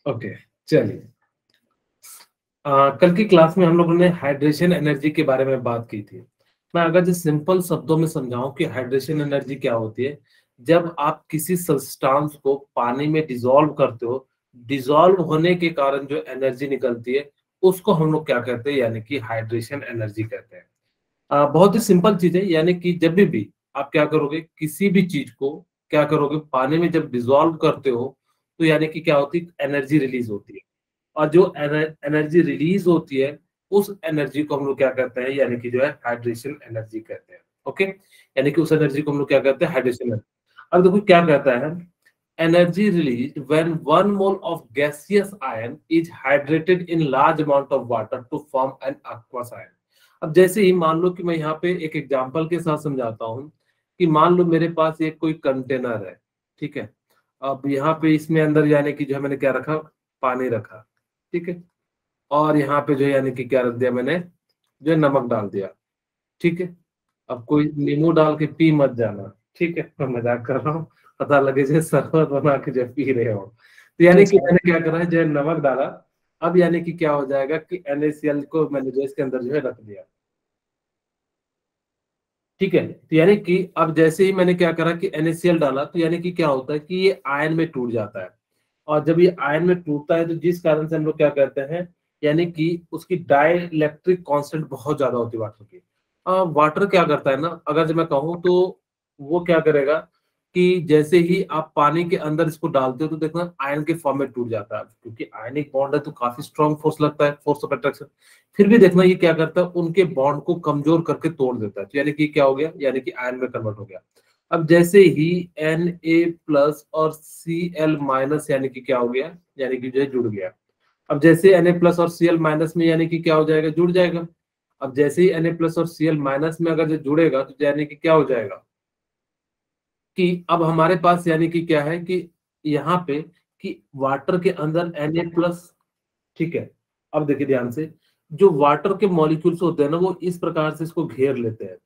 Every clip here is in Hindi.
ओके, चलिए। कल की क्लास में हम लोगों ने हाइड्रेशन एनर्जी के बारे में बात की थी। मैं अगर जो सिंपल शब्दों में समझाऊं कि हाइड्रेशन एनर्जी क्या होती है, जब आप किसी सब्सटेंस को पानी में डिसॉल्व करते हो, डिसॉल्व होने के कारण जो एनर्जी निकलती है, उसको हम लोग क्या कहते हैं, यानी कि हाइड्रेशन एनर्जी कहते हैं। बहुत ही सिंपल चीज है, यानी कि जब भी आप क्या करोगे, किसी भी चीज को क्या करोगे, पानी में जब डिसॉल्व करते हो, तो यानी कि क्या होती है, एनर्जी रिलीज होती है। और जो एनर्जी रिलीज होती है, उस एनर्जी को हम लोग क्या कहते हैं, यानी कि जो है हाइड्रेशन एनर्जी कहते हैं। ओके, यानी कि उस एनर्जी को हम लोग क्या कहते हैं, हाइड्रेशन एनर्जी। अब देखो क्या कहता है, energy release when 1 mole of gaseous ion is hydrated in large amount of water to form an aqueous ion. अब जैसे ही मान लो कि मैं यहाँ पे एक एग्जांपल के साथ समझाता हूँ कि मान लो मेरे पास एक कोई कंटेनर है, ठीक है। अब यहाँ पे इसमें अंदर यानी कि जो है मैंने क्या रखा, पानी रखा, ठीक है। और यहाँ पे जो है यानी कि क्या रख दिया मैंने, जो है नमक डाल दिया, ठीक है। अब कोई नींबू डाल के पी मत जाना, ठीक है, मैं मजाक कर रहा हूँ, पता लगे जो शरबत बना के जो पी रहे हो। तो यानी कि मैंने क्या करा है, जो है नमक डाला। अब यानी कि क्या हो जाएगा कि NaCl को मैंने जो इसके अंदर जो है रख दिया, ठीक है। तो यानी कि अब जैसे ही मैंने क्या करा कि NaCl डाला, तो यानी कि क्या होता है कि ये आयन में टूट जाता है। और जब ये आयन में टूटता है, तो जिस कारण से हम लोग क्या कहते हैं, यानी कि उसकी डाइलेक्ट्रिक कांस्टेंट बहुत ज्यादा होती है वाटर की। वाटर क्या करता है ना, अगर जब मैं कहूँ तो वो क्या करेगा कि जैसे ही आप पानी के अंदर इसको डालते हो, तो देखना आयन के फॉर्म में टूट जाता है, क्योंकि आयनिक बॉन्ड है तो काफी स्ट्रॉन्ग फोर्स लगता है, फोर्स ऑफ अट्रैक्शन। फिर भी देखना ये क्या करता है, उनके बॉन्ड को कमजोर करके तोड़ देता है। तो यानी कि क्या हो गया, यानी कि आयन में कन्वर्ट हो गया। अब जैसे ही Na+ और Cl- यानी कि क्या हो गया, यानी कि जो है जुड़ गया। अब जैसे Na+ और Cl- में यानी कि क्या हो जाएगा, जुड़ जाएगा। अब जैसे ही Na+ और Cl- में अगर जो जुड़ेगा, तो यानी कि क्या हो जाएगा कि अब हमारे पास यानी कि क्या है कि यहाँ पे कि वाटर के अंदर Na+, ठीक है। अब देखिए ध्यान से, जो वाटर के मॉलिक्यूल्स होते हैं ना, वो इस प्रकार से इसको घेर लेते हैं,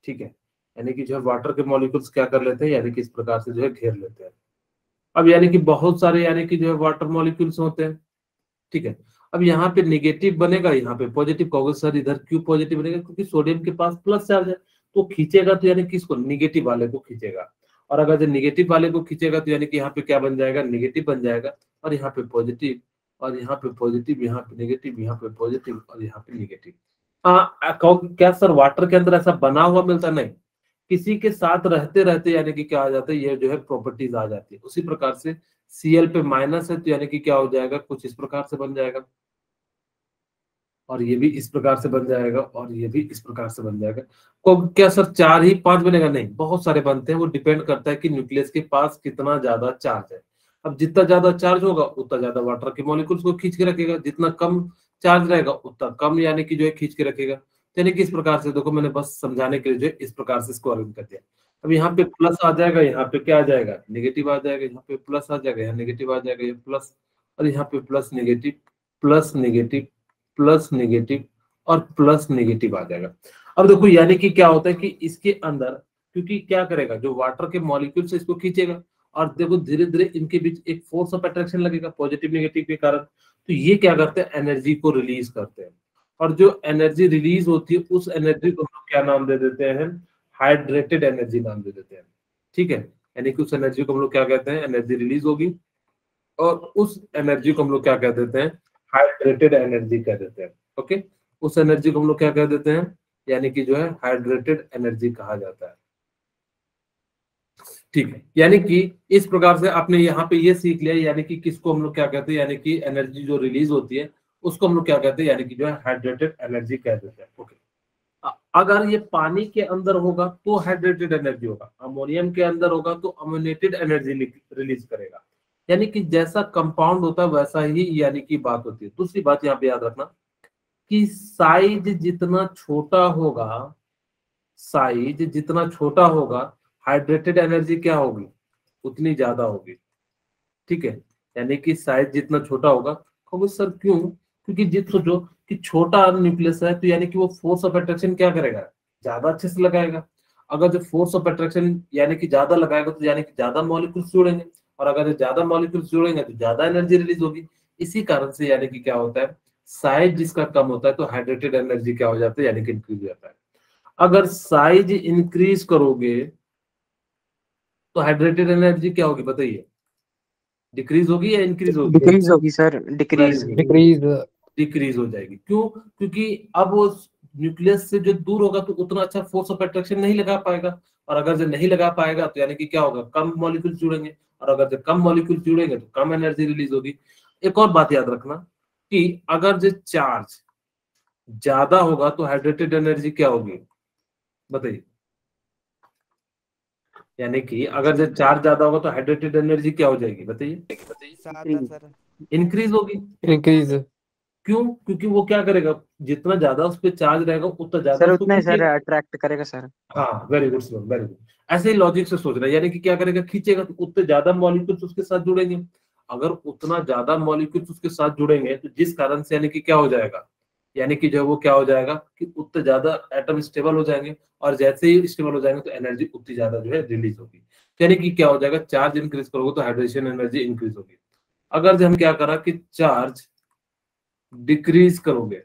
ठीक है। यानी कि जो है वाटर के मॉलिक्यूल्स क्या कर लेते हैं, यानी कि इस प्रकार से जो है घेर लेते हैं। अब यानी कि बहुत सारे यानी कि जो है वाटर मॉलिक्यूल्स होते हैं, ठीक है। अब यहाँ पे निगेटिव बनेगा, यहाँ पे पॉजिटिव कहोगे, सर इधर क्यों पॉजिटिव बनेगा, क्योंकि सोडियम के पास प्लस चार्ज है, तो खींचेगा तो यानी कि इसको निगेटिव वाले को खींचेगा। और अगर जो निगेटिव वाले को खींचेगा, तो यानी कि यहाँ पे क्या बन जाएगा, निगेटिव बन जाएगा। और यहाँ पे पॉजिटिव, और यहाँ पे पॉजिटिव, यहाँ पे निगेटिव, यहाँ पे पॉजिटिव, और यहाँ पे निगेटिव। कहोगे क्या सर वाटर के अंदर ऐसा बना हुआ मिलता, नहीं, किसी के साथ रहते रहते यानी कि क्या आ जाता है, ये जो है प्रॉपर्टीज आ जाती है। उसी प्रकार से Cl पे माइनस है, तो यानी कि क्या हो जाएगा, कुछ इस प्रकार से बन जाएगा। और ये भी इस प्रकार से बन जाएगा, और ये भी इस प्रकार से बन जाएगा। तो क्या सर 4 ही 5 बनेगा, नहीं, बहुत सारे बनते हैं। वो डिपेंड करता है कि न्यूक्लियस के पास कितना ज्यादा चार्ज है। अब जितना ज्यादा चार्ज होगा, उतना ज्यादा वाटर के मॉलिक्यूल्स को खींच के रखेगा, जितना कम चार्ज रहेगा उतना कम यानी कि जो है खींच के रखेगा। तो यानी कि इस प्रकार से देखो, मैंने बस समझाने के लिए जो है इस प्रकार से इसको अरेंज कर दिया। अब यहाँ पे प्लस आ जाएगा, यहाँ पे क्या आ जाएगा, नेगेटिव आ जाएगा, यहाँ पे प्लस आ जाएगा, यहाँ नेगेटिव आ जाएगा, ये प्लस, और यहाँ पे plus negative, plus negative, plus negative, और प्लस नेगेटिव आ जाएगा। अब देखो यानी कि क्या होता है कि इसके अंदर, क्योंकि क्या करेगा, जो वाटर के मॉलिक्यूल से इसको खींचेगा, और देखो धीरे धीरे इनके बीच एक फोर्स ऑफ अट्रैक्शन लगेगा पॉजिटिव नेगेटिव के कारण। तो ये क्या करते हैं, एनर्जी को रिलीज करते हैं। और जो एनर्जी रिलीज होती है, उस एनर्जी को हम लोग क्या नाम दे देते हैं, हाइड्रेटेड एनर्जी नाम दे देते हैं, ठीक है। यानी कि उस एनर्जी को हम लोग क्या कहते हैं, एनर्जी रिलीज होगी, और उस एनर्जी को हम लोग क्या कह देते हैं, हाइड्रेटेड एनर्जी कह देते हैं। ओके, उस एनर्जी को हम लोग क्या कह देते हैं, यानी कि जो है हाइड्रेटेड एनर्जी कहा जाता है, ठीक है। यानी कि इस प्रकार से आपने यहाँ पे ये सीख लिया, यानी कि किसको हम लोग क्या कहते हैं, यानी कि एनर्जी जो रिलीज होती है, उसको हम लोग क्या कहते हैं, यानी कि जो है हाइड्रेटेड एनर्जी कह देते हैं। ओके, अगर ये पानी के अंदर होगा तो हाइड्रेटेड एनर्जी होगा, अमोनियम के अंदर होगा तो अमोनेटेड एनर्जी रिलीज करेगा। यानी कि जैसा कंपाउंड होता है वैसा ही यानी कि बात होती है। दूसरी बात यहाँ पे याद रखना कि साइज जितना छोटा होगा, साइज जितना छोटा होगा, हाइड्रेटेड एनर्जी क्या होगी, उतनी ज्यादा होगी, ठीक है। यानी कि साइज जितना छोटा होगा, कहोगे सर क्यों, क्योंकि जित सोचो कि छोटा न्यूक्लियस है, तो यानी कि वो फोर्स ऑफ अट्रैक्शन क्या करेगा, ज्यादा अच्छे से लगाएगा। अगर जो फोर्स ऑफ अट्रैक्शन यानी कि ज्यादा लगाएगा, तो यानी कि ज्यादा मॉलिक्यूल्स जुड़ेंगे। और अगर ज्यादा मॉलिक्यूल्स जुड़ेंगे तो ज्यादा एनर्जी रिलीज होगी। इसी कारण से यानी कि क्या होता है, साइज जिसका कम होता है तो हाइड्रेटेड एनर्जी क्या हो जाता है, यानी कि इंक्रीज हो जाता है। अगर साइज इंक्रीज करोगे तो हाइड्रेटेड एनर्जी क्या होगी बताइए, डिक्रीज होगी या इंक्रीज होगी? डिक्रीज होगी sir, very decrease. Good, decrease. Decrease हो जाएगी। क्यों? क्योंकि अब वो न्यूक्लियस से जो दूर होगा तो उतना अच्छा फोर्स ऑफ अट्रैक्शन नहीं लगा पाएगा, और अगर जो नहीं लगा पाएगा तो यानी कि क्या होगा, कम मॉलिक्यूल जुड़ेंगे, और अगर जो कम मॉलिक्यूल जुड़ेंगे तो कम एनर्जी रिलीज होगी। एक और बात याद रखना कि अगर जो चार्ज ज्यादा होगा तो हाइड्रेटेड एनर्जी क्या होगी बताइए, यानी कि अगर जो चार्ज ज्यादा होगा तो हाइड्रेटेड एनर्जी क्या हो जाएगी बताइए, ज्यादा सर। इंक्रीज होगी। इंक्रीज। क्यों? क्योंकि वो क्या करेगा, जितना ज्यादा उस पर चार्ज रहेगा उतना ज्यादा सर उसको उतना ही सर खींचेगा। अट्रैक्ट करेगा सर। हाँ very good sir, very good. ऐसे ही लॉजिक से सोच रहे हैं, यानी कि क्या करेगा, खींचेगा तो उतने ज्यादा मॉलिक्यूल्स उसके साथ जुड़ेंगे। अगर उतना ज्यादा मॉलिक्यूल्स उसके साथ जुड़ेंगे तो जिस कारण से यानी कि क्या हो जाएगा, यानी कि जो वो क्या हो जाएगा कि उतने ज्यादा एटम स्टेबल हो जाएंगे, और जैसे ही स्टेबल हो जाएंगे तो एनर्जी उतनी ज्यादा जो है रिलीज होगी। यानी कि क्या हो जाएगा, चार्ज इंक्रीज करोगे तो हाइड्रेशन एनर्जी इंक्रीज होगी। अगर जो हम क्या करा कि चार्ज डिक्रीज करोगे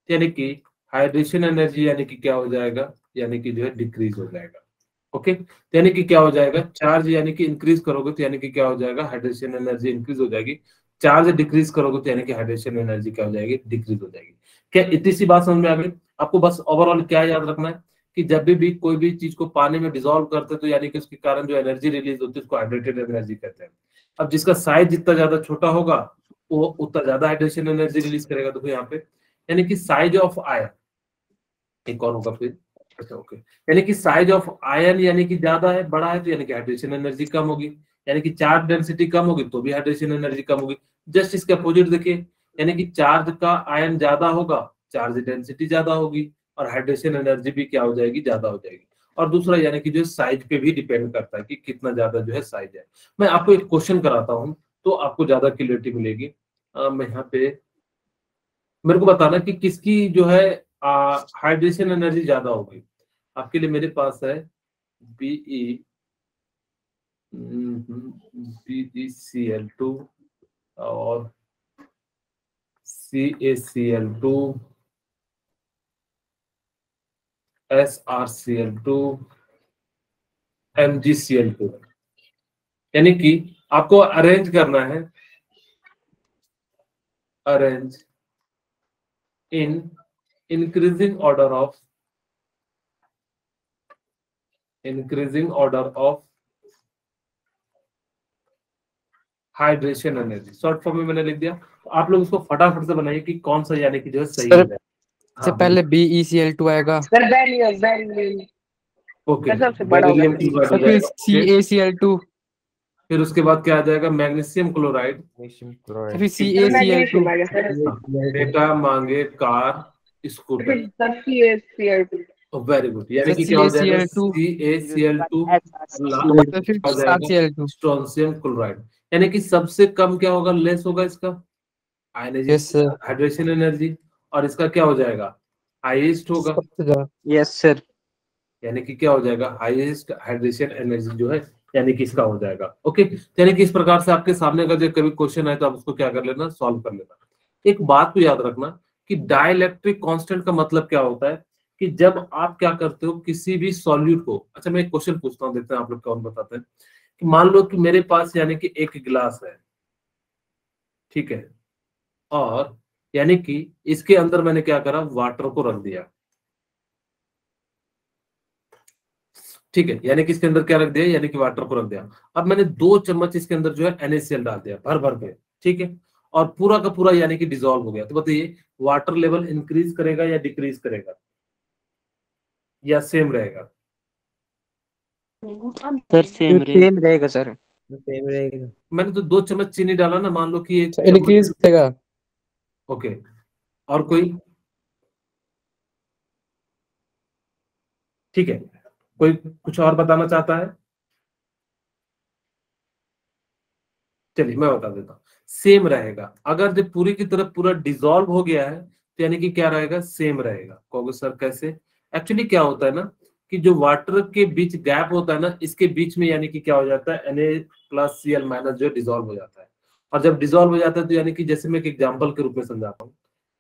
यानी कि हाइड्रेशन एनर्जी यानी कि क्या हो जाएगा, यानी कि जो है डिक्रीज हो जाएगा। ओके, तो यानी कि क्या हो जाएगा, चार्ज यानी कि इंक्रीज करोगे तो यानी कि क्या हो जाएगा, हाइड्रेशन एनर्जी इंक्रीज हो जाएगी। चार्ज डिक्रीज करोगे तो यानी कि हाइड्रेशन एनर्जी क्या हो जाएगी, डिक्रीज हो जाएगी। क्या इतनी सी बात समझ में आ गई? आपको बस ओवरऑल क्या याद रखना है कि जब भी कोई भी चीज को पानी में डिसॉल्व करते हैं तो यानी कि उसके कारण जो एनर्जी रिलीज होती है उसको हाइड्रेटेड एनर्जी कहते हैं। अब जिसका साइज जितना ज्यादा छोटा होगा वो उतना ज्यादा हाइड्रेशन एनर्जी रिलीज करेगा। देखो यहाँ पे यानी कि साइज ऑफ आयन, एक और होगा फिर, अच्छा ओके, यानी कि साइज ऑफ आयन यानी कि ज्यादा है, बड़ा है, तो यानी कि हाइड्रेशन एनर्जी कम होगी। यानी कि चार्ज डेंसिटी कम होगी तो भी हाइड्रेशन एनर्जी कम होगी। जस्ट इसके अपोजिट देखिए, यानी कि चार्ज का आयन ज्यादा होगा, चार्ज डेंसिटी ज्यादा होगी, और हाइड्रेशन एनर्जी भी क्या हो जाएगी, ज्यादा हो जाएगी। और दूसरा यानी कि जो साइज पे भी डिपेंड करता है कि कितना ज्यादा जो है साइज है। मैं आपको एक क्वेश्चन कराता हूँ तो आपको ज्यादा क्लियरिटी मिलेगी। मैं यहाँ पे, मेरे को बताना कि किसकी जो है हाइड्रेशन एनर्जी ज्यादा होगी। आपके लिए मेरे पास है बीई BeCl2 और CaCl2 SrCl2 MgCl2, यानी कि आपको अरेंज करना है, arrange in increasing order of hydration energy. Short form में मैंने लिख दिया, तो आप लोग उसको फटाफट से बनाइए कि कौन सा यानी कि जो है सही सर है। से पहले BeCl2 आएगा, सर बेरिलियम ओके, सबसे बड़ा होगा बेरिलियम सर। क्लोराइड हो और फिर जाएगा। फिर CaCl2, उसके बाद क्या आ जाएगा, मैग्नीशियम क्लोराइड। और फिर सर CaCl2, मैग्नीशियम आ गया सर। बेटा मांगे कार स्कूटर। फिर सर CaCl2। वेरी गुड, यानी सर कि क्या हो जाएगा, CaCl2, CaCl2 तो फिर हो जाएगा SrCl2। Strontium chloride. यानी कि सबसे कम क्या होगा, लेस होगा इसका यस सर, हाइड्रेशन एनर्जी, और इसका क्या हो जाएगा, हाईएस्ट होगा। सबसे ज्यादा। Yes sir. यानी कि क्या हो जाएगा, हाईएस्ट हाइड्रेशन एनर्जी जो है यानी कि इसका हो जाएगा। ओके, यानी कि इस प्रकार से आपके सामने अगर जो कभी क्वेश्चन आए तो आप उसको क्या कर लेना, सॉल्व कर लेना। एक बात तो याद रखना कि डाइलेक्ट्रिक कांस्टेंट का मतलब क्या होता है कि जब आप क्या करते हो किसी भी सॉल्यूट को, अच्छा मैं एक क्वेश्चन पूछता हूँ, देखते हैं आप लोग कौन बताते हैं। कि मान लो कि मेरे पास यानी कि एक गिलास है, ठीक है, और यानी कि इसके अंदर मैंने क्या करा, वाटर को रख दिया, ठीक है, यानी कि इसके अंदर क्या रख दिया, यानी कि वाटर को रख दिया। अब मैंने 2 चम्मच इसके अंदर जो है NaCl डाल दिया भर भर के, ठीक है, और पूरा का पूरा यानी कि डिसॉल्व हो गया। तो बताइए वाटर लेवल इंक्रीज करेगा या डिक्रीज करेगा या सेम रहेगा? सर सेम रहेगा सर। सेम रहेगा। मैंने तो 2 चम्मच चीनी डाला ना, मान लो कि एक इंक्रीज चम्मच। करेगा। ओके, और कोई, ठीक है, कोई कुछ और बताना चाहता है? चलिए मैं बता देता हूँ, सेम रहेगा। अगर जब पूरी की तरफ पूरा डिसॉल्व हो गया है तो यानी कि क्या रहेगा, सेम रहेगा। कहोगे सर कैसे? एक्चुअली क्या होता है ना कि जो वाटर के बीच गैप होता है ना, इसके बीच में यानी कि क्या हो जाता है, Na+Cl- जो डिजोल्व हो जाता है। और जब डिजोल्व हो जाता है तो यानी कि जैसे मैं एक एग्जांपल के रूप में समझाता हूँ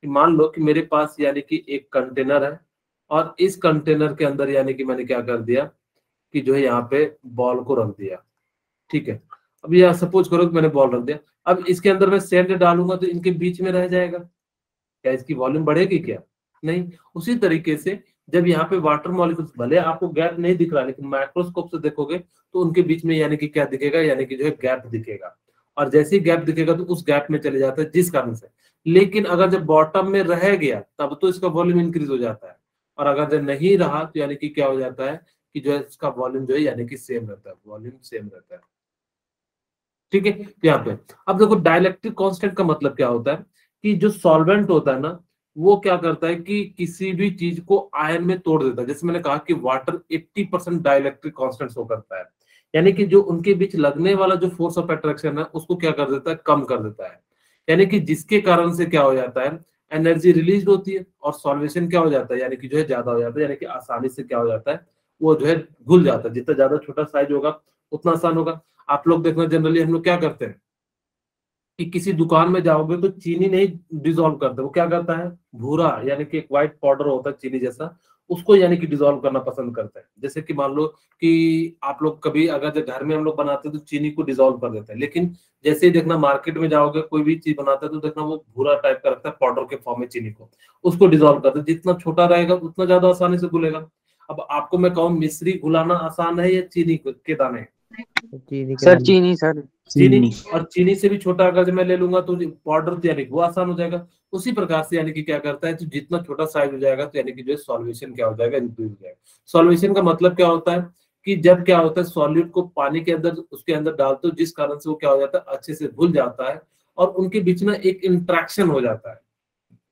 कि मान लो कि मेरे पास यानी कि एक कंटेनर है, और इस कंटेनर के अंदर यानी कि मैंने क्या कर दिया कि जो है यहाँ पे बॉल को रख दिया, ठीक है। अब यह सपोज करो कि मैंने बॉल रख दिया, अब इसके अंदर मैं सैंड डालूंगा तो इनके बीच में रह जाएगा, क्या इसकी वॉल्यूम बढ़ेगी क्या? नहीं। उसी तरीके से जब यहाँ पे वाटर मॉलिक्यूल्स, भले आपको गैप नहीं दिख रहा लेकिन माइक्रोस्कोप से देखोगे तो उनके बीच में यानी कि क्या दिखेगा, यानी कि जो है गैप दिखेगा। और जैसे ही गैप दिखेगा तो उस गैप में चले जाता है, जिस कारण से। लेकिन अगर जब बॉटम में रह गया तब तो इसका वॉल्यूम इंक्रीज हो जाता है, और अगर जब नहीं रहा तो यानी कि क्या हो जाता है कि जो है इसका वॉल्यूम जो है यानी कि सेम रहता है, वॉल्यूम सेम रहता है, ठीक है। यहाँ पे अब देखो डाइलेक्ट्रिक कांस्टेंट का मतलब क्या होता है कि जो सॉल्वेंट होता है ना, वो क्या करता है कि किसी भी चीज को आयन में तोड़ देता है। जैसे मैंने कहा कि वाटर 80% डाइलेक्ट्रिक कांस्टेंट शो करता है, यानी कि जो उनके बीच लगने वाला जो फोर्स ऑफ अट्रैक्शन है उसको क्या कर देता है, कम कर देता है। यानी कि जिसके कारण से क्या हो जाता है, एनर्जी रिलीज होती है और सॉल्वेशन क्या हो जाता है, यानी कि जो है ज्यादा हो जाता है, यानी कि आसानी से क्या हो जाता है, वो जो है घुल जाता है। जितना ज्यादा छोटा साइज होगा उतना आसान होगा। आप लोग देखना, जनरली हम लोग क्या करते हैं कि किसी दुकान में जाओगे तो चीनी नहीं डिजोल्व करते, वो क्या करता है, भूरा यानी कि एक व्हाइट पाउडर होता है चीनी जैसा, उसको यानी कि डिजोल्व करना पसंद करते हैं। जैसे कि मान लो कि आप लोग कभी अगर जो घर में हम लोग बनाते हैं तो चीनी को डिजोल्व कर देते हैं, लेकिन जैसे ही देखना मार्केट में जाओगे कोई भी चीज बनाता है तो देखना वो भूरा टाइप का रखता है पाउडर के फॉर्म में चीनी को, उसको डिजोल्व करते हैं। जितना छोटा रहेगा उतना ज्यादा आसानी से घुलेगा। अब आपको मैं कहूँ मिश्री घुलाना आसान है या चीनी के दाने? चीनी के सर दाने। चीनी सर। चीनी। और चीनी से भी छोटा अगर मैं ले लूंगा तो पाउडर तो यानी कि वो आसान हो जाएगा। उसी प्रकार से यानी कि क्या करता है, तो जितना छोटा साइज हो जाएगा तो यानी कि जो सॉल्वेशन क्या हो जाएगा, इंक्रीज हो जाएगा। सॉल्वेशन का मतलब क्या होता है कि जब क्या होता है सॉल्यूट को पानी के अंदर उसके अंदर डालते हो, जिस कारण से वो क्या हो जाता है, अच्छे से घुल जाता है और उनके बीच में एक इंट्रैक्शन हो जाता है,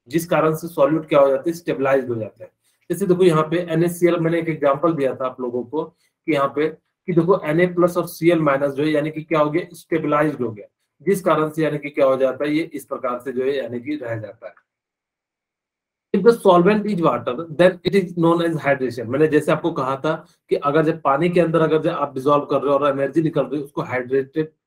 जिस कारण से सॉल्यूट क्या हो जाता है, स्टेबलाइज हो जाता है। जैसे देखो यहाँ पे NaCl, मैंने एक एग्जांपल दिया था आप लोगों को कि यहाँ पे कि देखो Na+ और Cl- जो है यानी कि क्या हो गया, स्टेबलाइज्ड हो गया, जिस कारण से यानी कि क्या हो जाता है, ये इस प्रकार से जो है यानी कि रह जाता है। If the solvent is water, then it is known as hydration। मैंने जैसे आपको कहा था कि अगर जब पानी के अंदर अगर जब आप डिजोल्व कर रहे हो और एनर्जी निकल रही है उसको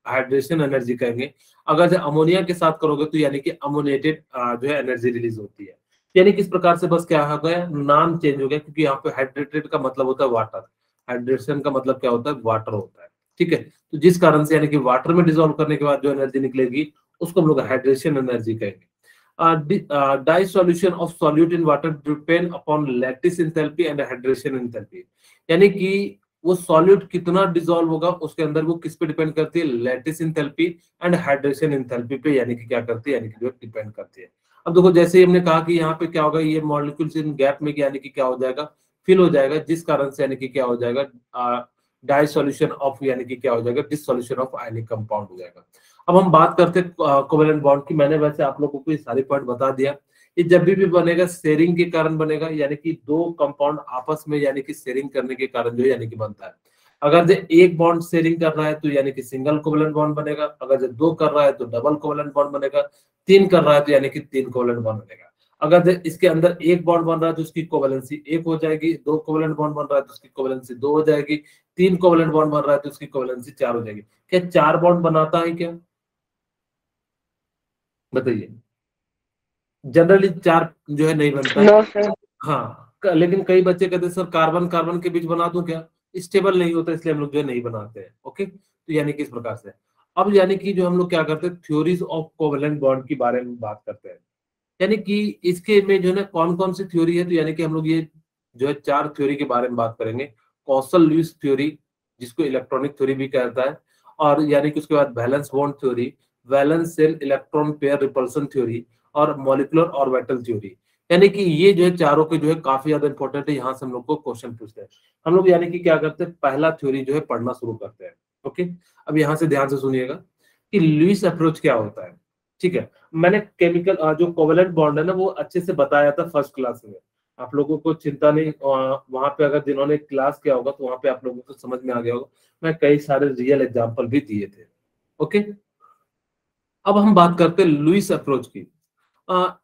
हाइड्रेशन एनर्जी कहेंगे। अगर जब अमोनिया के साथ करोगे तो यानी कि अमोनिएटेड जो है एनर्जी रिलीज होती है। यानी किस प्रकार से बस क्या हो गया, नाम चेंज हो गया, क्योंकि यहाँ पे हाइड्रेटेड का मतलब होता है वाटर, हाइड्रेशन का मतलब क्या होता है, वाटर होता है, ठीक है। तो जिस कारण से यानी कि वाटर में डिजोल्व करने के बाद जो एनर्जी निकलेगी उसको हम लोग हाइड्रेशन एनर्जी कहेंगे। Dye solution of solute in water depend upon lattice enthalpy and hydration enthalpy। यानी कि वो सॉल्यूट कितना डिसॉल्व होगा उसके अंदर वो किस पे डिपेंड करती है, lattice enthalpy and hydration enthalpy पे यानी कि क्या करती है, यानी कि जो डिपेंड करती है। अब देखो जैसे ही हमने कहा कि यहाँ पे क्या होगा, ये मॉलिक्यूल्स इन गैप में यानी कि क्या हो जाएगा, फिल हो जाएगा, जिस कारण से यानी कि क्या हो जाएगा, डाई सॉल्यूशन ऑफ यानी कि क्या हो जाएगा, डिसॉल्यूशन ऑफ आयनिक कंपाउंड हो जाएगा। अब हम बात करते हैं कोवेलेंट बॉन्ड की। मैंने वैसे आप लोगों को ये सारे पॉइंट बता दिया। ये जब भी बनेगा शेयरिंग के कारण बनेगा, यानी कि दो कंपाउंड आपस में यानी कि शेयरिंग करने के कारण जो यानी कि बनता है। अगर जो एक बॉन्ड शेयरिंग कर रहा है तो यानी कि सिंगल कोवेलेंट बॉन्ड बनेगा, अगर जो दो कर रहा है तो डबल कोवेलेंट बॉन्ड बनेगा, तीन कर रहा है तो यानी कि तीन कोवेलेंट बॉन्ड बनेगा। अगर इसके अंदर एक बॉन्ड बन रहा है तो उसकी कोवेलेंसी एक हो जाएगी, दो कोवेलेंट बॉन्ड बन रहा है तो उसकी कोवेलेंसी दो हो जाएगी, तीन कोवेलेंट बॉन्ड बन रहा है तो उसकी कोवेलेंसी चार हो जाएगी। क्या चार बॉन्ड बनाता है क्या, बताइए? जनरली चार जो है नहीं बनता है। No, sir. हाँ, लेकिन कई बच्चे कहते हैं सर कार्बन कार्बन के बीच बना दूं क्या, स्टेबल नहीं होता इसलिए हम लोग जो है नहीं बनाते हैं। ओके, तो यानी कि इस प्रकार से अब यानी कि जो हम लोग क्या करते हैं, थ्योरीज ऑफ कोवेलेंट बॉन्ड के बारे में बात करते हैं। यानी कि इसके में जो है ना कौन कौन सी थ्योरी है, तो यानी कि हम लोग ये जो है चार थ्योरी के बारे में बात करेंगे। कौशल लुईस थ्योरी, जिसको इलेक्ट्रॉनिक थ्योरी भी कहता है, और यानी कि उसके बाद valence bond theory, valence shell electron pair repulsion theory, और मॉलिक्यूलर ऑर्बिटल थ्योरी। यानी कि ये जो है चारों के जो है काफी ज्यादा इंपॉर्टेंट है, यहाँ से हम लोग को क्वेश्चन पूछते हैं। हम लोग यानी कि क्या करते हैं, पहला थ्योरी जो है पढ़ना शुरू करते हैं। ओके, अब यहाँ से ध्यान से सुनिएगा कि लुईस अप्रोच क्या होता है, ठीक है। मैंने केमिकल जो कोवेलेंट बॉन्ड है ना वो अच्छे से बताया था फर्स्ट क्लास में, आप लोगों को चिंता नहीं, वहां पे अगर जिन्होंने क्लास किया होगा तो वहां पे आप लोगों को समझ में आ गया होगा। मैं कई सारे रियल एग्जांपल भी दिए थे। ओके, अब हम बात करते हैं लुईस अप्रोच की।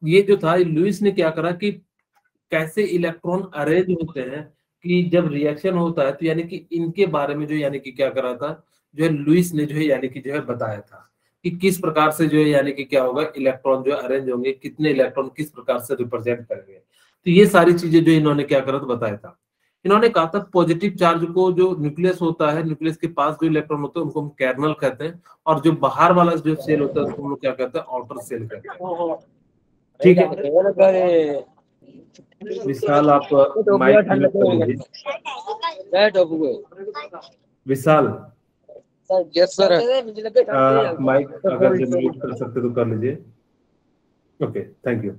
ये जो था लुईस ने क्या करा कि कैसे इलेक्ट्रॉन अरेंज होते हैं, कि जब रिएक्शन होता है तो यानी कि इनके बारे में जो यानी कि क्या करा था, जो है लुईस ने जो है यानी कि जो है बताया था कि किस प्रकार से जो है यानी कि क्या होगा, इलेक्ट्रॉन जो अरेंज होंगे, कितने इलेक्ट्रॉन किस प्रकार से रिप्रेजेंट करेंगे। तो ये सारी चीजें जो इन्होंने क्या करा था, बताया था। इन्होंने कहा था पॉजिटिव चार्ज को, जो न्यूक्लियस होता है, न्यूक्लियस के पास जो इलेक्ट्रॉन होते हैं उनको हम कर्नल कहते हैं, और जो बाहर वाला जो सेल होता है उसको हम लोग क्या कहते हैं, आउटर सेल कहते हैं। ठीक है विशाल, आप माइक म्यूट कर लीजिए। विशाल यस सर। माइक अगर जो म्यूट कर सकते तो कर लीजिए। Okay thank you.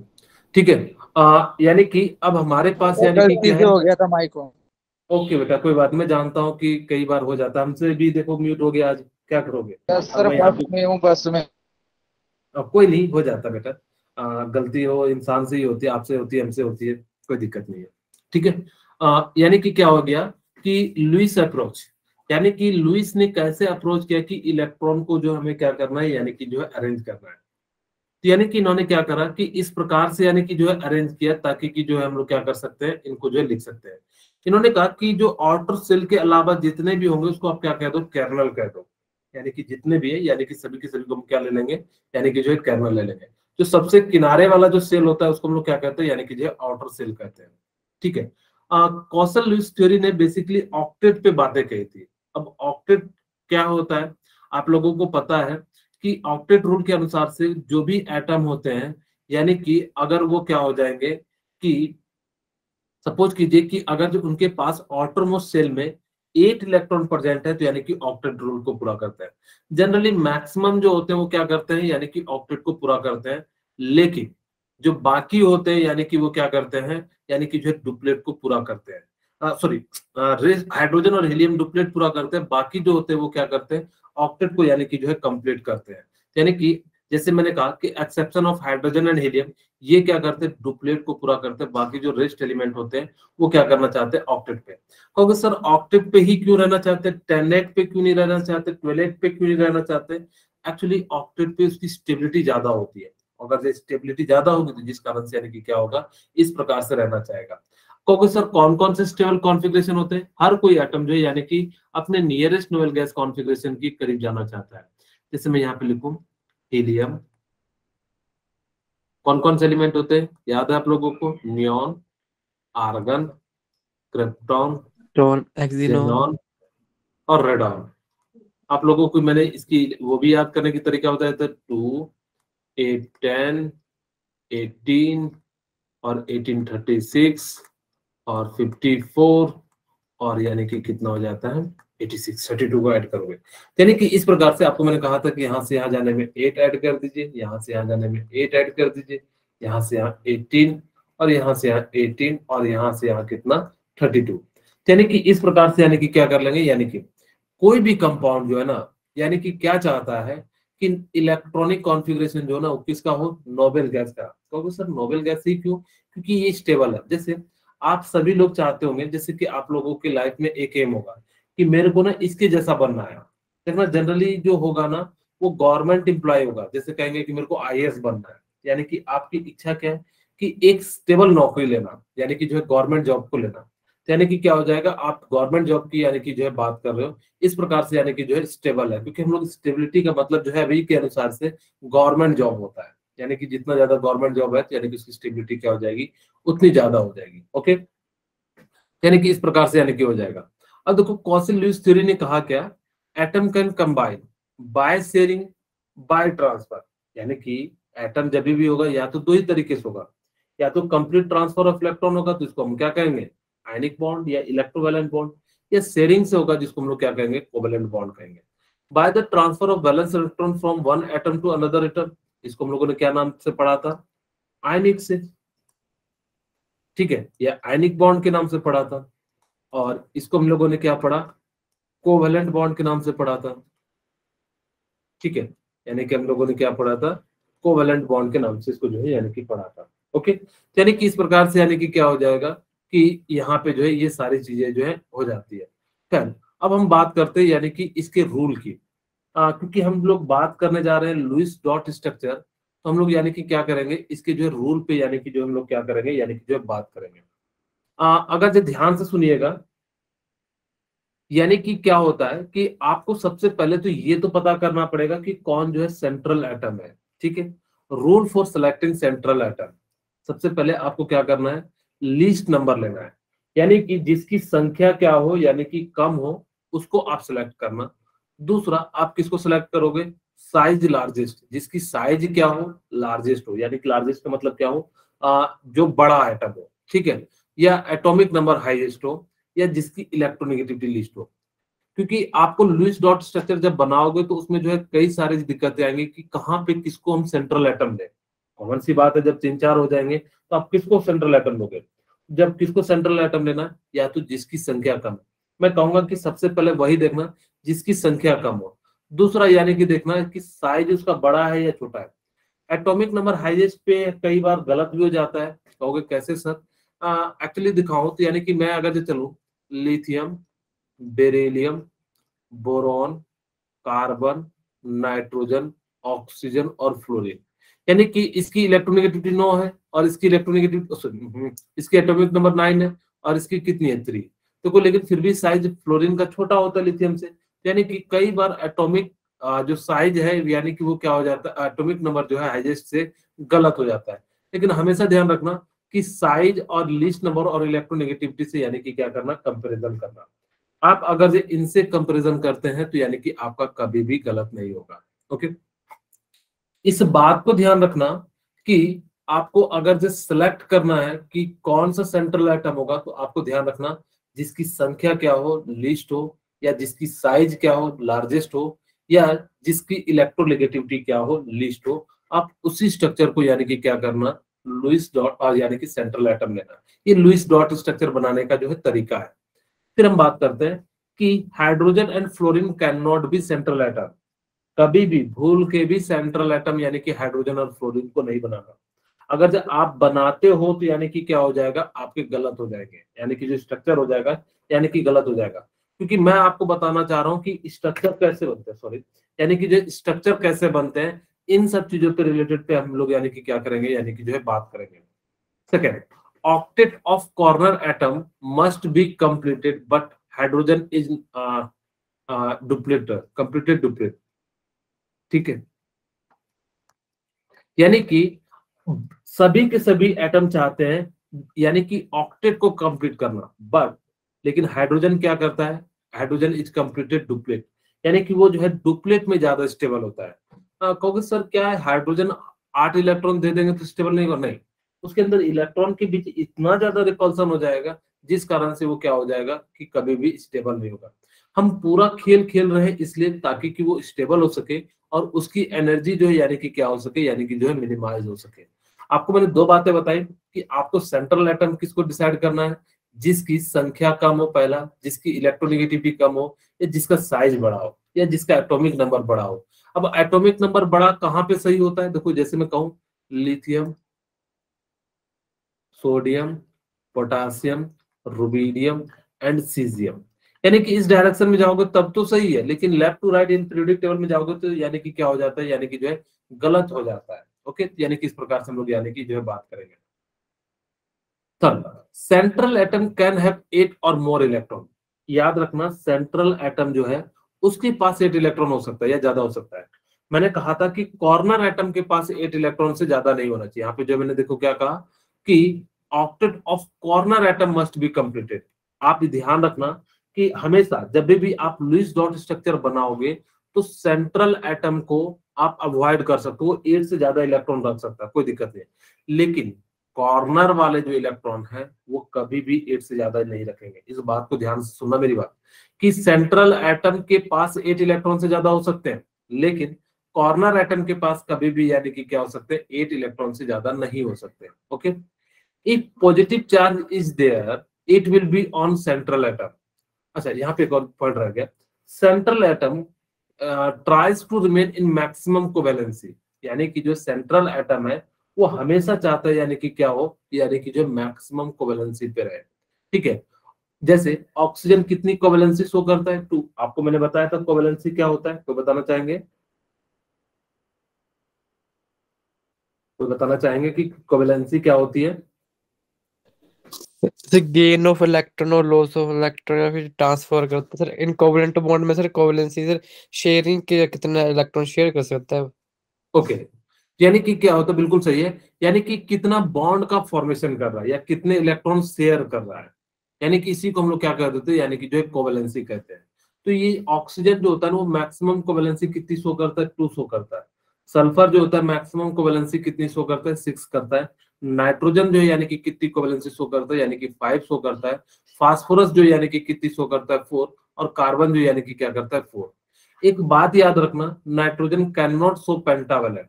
ठीक है, यानी कि अब हमारे पास यानी कि क्या है, हो गया था माइक को। ओके बेटा कोई बात नहीं, मैं जानता हूँ कि कई बार हो जाता है, हमसे भी देखो म्यूट हो गया आज, क्या करोगे। यस अब सर, मैं यहाँ बस में हूँ, बस में। कोई नहीं, हो जाता बेटा, गलती हो इंसान से ही होती है, आपसे होती है, हमसे होती है, कोई दिक्कत नहीं है। ठीक है, यानी कि क्या हो गया कि लुईस अप्रोच, यानी कि लुईस ने कैसे अप्रोच किया कि इलेक्ट्रॉन को जो हमें क्या करना है, यानी कि जो है अरेंज करना है। तो यानी कि इन्होंने क्या करा कि इस प्रकार से यानी कि जो है अरेंज किया, ताकि कि जो है हम लोग क्या कर सकते हैं, इनको जो है लिख सकते हैं। इन्होंने कहा कि जो आउटर सेल के अलावा जितने भी होंगे उसको आप क्या कह दो, कर्नल कह दो। यानी कि जितने भी है, यानी कि सभी के सभी को हम क्या ले लेंगे, यानी कि जो है कर्नल ले लेंगे। जो सबसे किनारे वाला जो सेल होता है उसको हम लोग क्या कहते हैं, यानी कि जो है आउटर सेल कहते हैं। ठीक है, कौशल लुईस थ्योरी ने बेसिकली ऑक्टेट पे बातें कही थी। अब ऑक्टेट क्या होता है, आप लोगों को पता है कि ऑक्टेट रूल के अनुसार से जो भी एटम होते हैं, यानी कि अगर वो क्या हो जाएंगे कि सपोज कीजिए कि अगर जो उनके पास आउटरमोस्ट सेल में 8 इलेक्ट्रॉन प्रेजेंट है, तो यानी कि ऑक्टेट रूल को पूरा करते हैं। जनरली मैक्सिमम जो होते हैं वो क्या करते हैं, यानी कि ऑक्टेट को पूरा करते हैं। लेकिन जो बाकी होते हैं, यानी कि वो क्या करते हैं, यानी कि जो है डुप्लेट को पूरा करते हैं। सॉरी, हाइड्रोजन और हीलियम डुप्लेट पूरा करते हैं, बाकी जो होते हैं वो क्या करते हैं, ऑक्टेट को यानी कि जो है कंप्लीट करते हैं। यानी कि जैसे मैंने कहा कि exception of hydrogen and helium, ये क्या करते हैं, डुप्लेट को पूरा करते हैं, बाकी जो रेस्ट एलिमेंट होते हैं वो क्या करना चाहते हैं, ऑक्टेट पे। कहोगे सर ऑक्टेट पे ही क्यों रहना चाहते हैं, 10 पे क्यों नहीं रहना चाहते, 12 पे क्यों नहीं रहना चाहते। एक्चुअली ऑक्टेट पे उसकी स्टेबिलिटी ज्यादा होती है, अगर स्टेबिलिटी ज्यादा होगी तो जिस कारण से यानी कि क्या होगा, इस प्रकार से रहना चाहेगा। कहोगे सर कौन कौन से स्टेबल कॉन्फ़िगरेशन होते हैं, हर कोई एटम जो है यानी कि अपने नियरेस्ट नोबेल गैस कॉन्फ़िगरेशन के करीब जाना चाहता है। जैसे मैं यहाँ पे लिखूं हीलियम, कौन कौन से एलिमेंट होते हैं याद है आप लोगों को, नियॉन, आर्गन, क्रिप्टॉन, टोन एक्सिनोन। जेनॉन और रेडॉन। आप लोगों को मैंने इसकी वो भी याद करने की तरीका बताया था, 2, 8, 10, 18 और 1836 और 54 और यानी कि कितना हो जाता है 86, 32 को ऐड करोगे। यानी कि इस प्रकार से आपको मैंने कहा था कि यहाँ से यहाँ जाने में 8 ऐड कर दीजिए, यहाँ से यहाँ जाने में 8 ऐड कर दीजिए, यहाँ से यहाँ 18 और यहाँ से यहाँ 18 और यहाँ से यहाँ कितना 32। यानी कि इस प्रकार से यानी कि क्या कर लेंगे, यानी कि कोई भी कंपाउंड जो है ना, यानी कि क्या चाहता है कि इलेक्ट्रॉनिक कॉन्फ़िगरेशन जो है ना वो किसका हो, नोबेल गैस का। क्योंकि सर नोबेल गैस ही क्यों, क्योंकि ये स्टेबल है। जैसे आप सभी लोग चाहते होंगे, जैसे कि आप लोगों के लाइफ में एक एम होगा कि मेरे को ना इसके जैसा बनना है। देखना जनरली जो होगा ना वो गवर्नमेंट एम्प्लॉय होगा, जैसे कहेंगे कि मेरे को आईएएस बनना है, यानी कि आपकी इच्छा क्या है कि एक स्टेबल नौकरी लेना, यानी कि जो है गवर्नमेंट जॉब को लेना। यानी कि क्या हो जाएगा, आप गवर्नमेंट जॉब की यानी कि जो है बात कर रहे हो, इस प्रकार से यानी कि जो है स्टेबल है, क्योंकि हम लोग स्टेबिलिटी का मतलब जो है अभी के अनुसार से गवर्नमेंट जॉब होता है। यानी कि जितना ज्यादा गवर्नमेंट जॉब है, यानी कि उसकी स्टेबिलिटी क्या हो जाएगी, उतनी ज्यादा हो जाएगी। ओके, यानी कि इस प्रकार से यानी कि हो जाएगा। अब देखो कौशल लुईस थ्योरी ने कहा क्या, atom can combine by sharing by transfer. यानी कि एटम जब भी होगा या तो दो ही तरीके से होगा, या तो कंप्लीट ट्रांसफर ऑफ इलेक्ट्रॉन होगा तो इसको हम क्या कहेंगे, आयनिक बॉन्ड या इलेक्ट्रोवैलेंट बॉन्ड, या शेयरिंग से होगा जिसको हम लोग क्या कहेंगे, कोवैलेंट बॉन्ड कहेंगे। By the transfer of valence electron from one atom to another atom, इसको हम लोगों ने क्या नाम से पढ़ा था, आयनिक से। ठीक है, या आयनिक बॉन्ड के नाम से पढ़ा था। और इसको हम लोगों ने क्या पढ़ा, कोवैलेंट बॉन्ड के नाम से पढ़ा था। ठीक है, यानी कि हम लोगों ने क्या पढ़ा था, कोवैलेंट बॉन्ड के नाम से इसको जो है यानी कि पढ़ा था। ओके, यानी कि इस प्रकार से यानी कि क्या हो जाएगा कि यहाँ पे जो है ये सारी चीजें जो है हो जाती है। खैर अब हम बात करते हैं यानी कि इसके रूल की, क्योंकि हम लोग बात करने जा रहे हैं लुईस डॉट स्ट्रक्चर, तो हम लोग यानी कि क्या करेंगे, इसके जो है रूल पे यानी कि जो हम लोग क्या करेंगे, यानी कि जो है बात करेंगे। अगर जो ध्यान से सुनिएगा, यानी कि क्या होता है कि आपको सबसे पहले तो ये तो पता करना पड़ेगा कि कौन जो है सेंट्रल एटम है, ठीक है। Rule for selecting central atom, सबसे पहले आपको क्या करना है, लीस्ट नंबर लेना है, यानी कि जिसकी संख्या क्या हो, यानी कि कम हो, उसको आप सिलेक्ट करना। दूसरा, आप किसको सिलेक्ट करोगे, साइज लार्जेस्ट, जिसकी साइज क्या हो, लार्जेस्ट हो, यानी कि लार्जेस्ट का मतलब क्या हो, जो बड़ा एटम हो, ठीक है, या एटॉमिक नंबर हाईएस्ट हो, या जिसकी इलेक्ट्रोनेगेटिविटी लिस्ट हो। क्योंकि आपको लुईस डॉट स्ट्रक्चर जब बनाओगे तो उसमें जो है कई सारी दिक्कतें आएंगी कि कहाँ पे किसको हम सेंट्रल एटम दें। कॉमन सी बात है, जब 3-4 हो जाएंगे तो आप किसको सेंट्रल एटम लोगे। जब किसको सेंट्रल एटम लेना, या तो जिसकी संख्या कम है, मैं कहूंगा कि सबसे पहले वही देखना जिसकी संख्या कम हो। दूसरा, यानी कि देखना कि साइज उसका बड़ा है या छोटा है। एटॉमिक नंबर हाईएस्ट पे कई बार गलत भी हो जाता है, कहोगे कैसे सर, एक्चुअली दिखाऊं तो यानी कि मैं अगर जो चलूं, lithium, beryllium, boron, carbon, nitrogen, oxygen और फ्लोरीन, यानी कि इसकी इलेक्ट्रोनेगेटिविटी 9 है और इसकी इलेक्ट्रोनेगेटिविटी इसकी एटॉमिक नंबर 9 है और इसकी कितनी है 3। तो लेकिन फिर भी साइज फ्लोरीन का छोटा होता है लिथियम से, यानी कि कई बार एटॉमिक जो साइज है, यानी कि वो क्या हो जाता है, एटॉमिक नंबर जो है हाईएस्ट से गलत हो जाता है। लेकिन हमेशा ध्यान रखना कि साइज और लिस्ट नंबर और इलेक्ट्रोनेगेटिविटी से यानी कि क्या करना, कंपेरिजन करना। आप अगर ये इनसे कंपैरिजन करते हैं तो यानी कि आपका कभी भी गलत नहीं होगा। ओके, इस बात को ध्यान रखना कि आपको अगर जो सिलेक्ट करना है कि कौन सा सेंट्रल एटम होगा, तो आपको ध्यान रखना जिसकी संख्या क्या हो, लीस्ट हो, या जिसकी साइज क्या हो, लार्जेस्ट हो, या जिसकी इलेक्ट्रोनेगेटिविटी क्या हो, लीस्ट हो। आप उसी स्ट्रक्चर को यानी कि क्या करना, लुईस डॉट यानी कि सेंट्रल एटम लेना। ये लुईस डॉट स्ट्रक्चर बनाने का जो है तरीका है। फिर हम बात करते हैं कि hydrogen and fluorine can not be central atom. कभी भी भूल के भी सेंट्रल एटम यानी कि हाइड्रोजन और फ्लोरीन को नहीं बनाना। अगर जब आप बनाते हो तो यानी कि क्या हो जाएगा, आपके गलत हो जाएंगे, यानी कि जो स्ट्रक्चर हो जाएगा यानी कि गलत हो जाएगा। क्योंकि मैं आपको बताना चाह रहा हूँ कि स्ट्रक्चर कैसे बनते हैं, सॉरी, यानी कि जो स्ट्रक्चर कैसे बनते हैं, इन सब चीजों पे रिलेटेड पे हम लोग यानी कि क्या करेंगे, यानी कि जो है बात करेंगे। Second, octet of corner atom must be completed, but hydrogen is duplicate, completed duplicate, ठीक है। यानी कि सभी के सभी एटम चाहते हैं यानी कि ऑक्टेट को कंप्लीट करना, बट लेकिन हाइड्रोजन क्या करता है, हाइड्रोजन इज कंप्लीटेड डुप्लेट, यानी कि वो जो है डुप्लेट में ज्यादा स्टेबल होता है। कहोगे सर क्या है, हाइड्रोजन 8 इलेक्ट्रॉन दे देंगे तो स्टेबल नहीं होगा, नहीं, उसके अंदर इलेक्ट्रॉन के बीच इतना ज्यादा रिपल्सन हो जाएगा जिस कारण से वो क्या हो जाएगा कि कभी भी स्टेबल नहीं होगा। हम पूरा खेल खेल रहे हैं इसलिए ताकि कि वो स्टेबल हो सके और उसकी एनर्जी जो है यानी कि क्या हो सके, यानी कि जो है मिनिमाइज हो सके। आपको मैंने 2 बातें बताई कि आपको सेंट्रल एटम किसको डिसाइड करना है, जिसकी संख्या कम हो पहला, जिसकी इलेक्ट्रोनेगेटिविटी कम हो, या जिसका साइज बड़ा हो, या जिसका एटॉमिक नंबर बड़ा हो। अब एटॉमिक नंबर बड़ा कहाँ पे सही होता है, देखो जैसे मैं कहूँ lithium, sodium, potassium, rubidium and caesium, यानी कि इस डायरेक्शन में जाओगे तब तो सही है, लेकिन left to right in periodic table में जाओगे तो यानी कि क्या हो जाता है, यानी कि जो है गलत हो जाता है। ओके, यानी कि इस प्रकार से हम लोग यानी कि जो है बात करेंगे। Third, central atom can have 8 और मोर इलेक्ट्रॉन। याद रखना सेंट्रल एटम जो है उसके पास 8 इलेक्ट्रॉन हो सकता है या ज्यादा हो सकता है। मैंने कहा था कि कॉर्नर एटम के पास 8 इलेक्ट्रॉन से ज्यादा नहीं होना चाहिए। यहाँ पे जो मैंने देखो क्या कहा कि octet of corner atom must be completed. आप ध्यान रखना कि हमेशा जब भी आप लुईस डॉट स्ट्रक्चर बनाओगे तो सेंट्रल एटम को आप अवॉइड कर सकते हो, 8 से ज्यादा इलेक्ट्रॉन रख सकता है, कोई दिक्कत नहीं। लेकिन कॉर्नर वाले जो इलेक्ट्रॉन है वो कभी भी 8 से ज्यादा नहीं रखेंगे। इस बात को ध्यान से सुनना मेरी बात, कि सेंट्रल एटम के पास 8 इलेक्ट्रॉन से ज्यादा हो सकते हैं, लेकिन कॉर्नर एटम के पास कभी भी यानी कि क्या हो सकते हैं, 8 इलेक्ट्रॉन से ज्यादा नहीं हो सकते। Okay, if positive charge is there it will be on central atom. अच्छा, यहाँ पे एक और पॉइंट रह गया, central atom tries to remain in maximum covalency, यानी कि जो सेंट्रल एटम है वो हमेशा चाहता है यानी कि क्या हो, यानी कि जो मैक्सिमम कोवेलेंसी पे रहे। ठीक है, जैसे ऑक्सीजन कितनी कोवेलेंसी शो करता है, 2। आपको मैंने बताया था कोवेलेंसी क्या होता है, कोई बताना चाहेंगे, कोई बताना चाहेंगे कि कोवेलेंसी क्या होती है। जैसे गेन ऑफ इलेक्ट्रॉन और लॉस ऑफ इलेक्ट्रॉन या फिर ट्रांसफर करता है सर। इन कोवलेंट बॉन्ड में सर कोवलेंसी सर शेयरिंग के कितना इलेक्ट्रॉन शेयर कर सकता है? ओके, यानी कि क्या होता है, बिल्कुल सही है, यानी कि कितना बॉन्ड का फॉर्मेशन कर रहा है या कितने इलेक्ट्रॉन शेयर कर रहा है, यानी कि इसी को हम लोग क्या कर देते हैं, यानी कि जो है कोवेलेंसी कहते हैं। तो ये ऑक्सीजन जो होता है ना, वो मैक्सिमम कोवेलेंसी कितनी शो करता है, 2 शो करता है। सल्फर जो होता है मैक्सिमम कोवेलेंसी कितनी शो करता है, 6 करता है। नाइट्रोजन जो है यानी कि कितनी कोवेलेंसी शो करता है, यानी कि 5 शो करता है। फास्फोरस जो यानी कि कितनी शो करता है, 4। और कार्बन जो यानी कि क्या करता है, 4। एक बात याद रखना, nitrogen can not show pentavalent.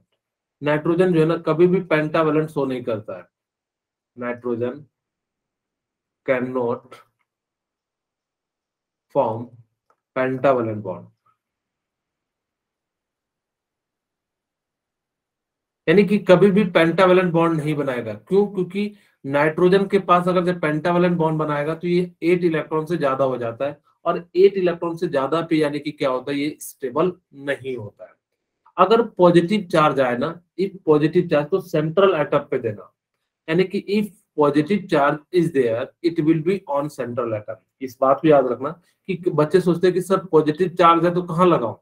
Nitrogen जो है ना कभी भी पेंटावेलेंट शो नहीं करता है। Nitrogen can not form pentavalent bond, यानी कि कभी भी पेंटावेलेंट बॉन्ड नहीं बनाएगा। क्यों? क्योंकि नाइट्रोजन के पास अगर जब पेंटावेलेंट बॉन्ड बनाएगा तो ये 8 इलेक्ट्रॉन से ज्यादा हो जाता है, और 8 इलेक्ट्रॉन से ज्यादा पे यानी कि क्या होता है, ये स्टेबल नहीं होता है। अगर पॉजिटिव चार्ज आए ना, इफ पॉजिटिव चार्ज, तो सेंट्रल एटम पे देना, यानी कि if positive charge is there it will be on central atom. इस बात को याद रखना कि बच्चे सोचते हैं कि सर पॉजिटिव चार्ज है तो कहाँ लगाऊं।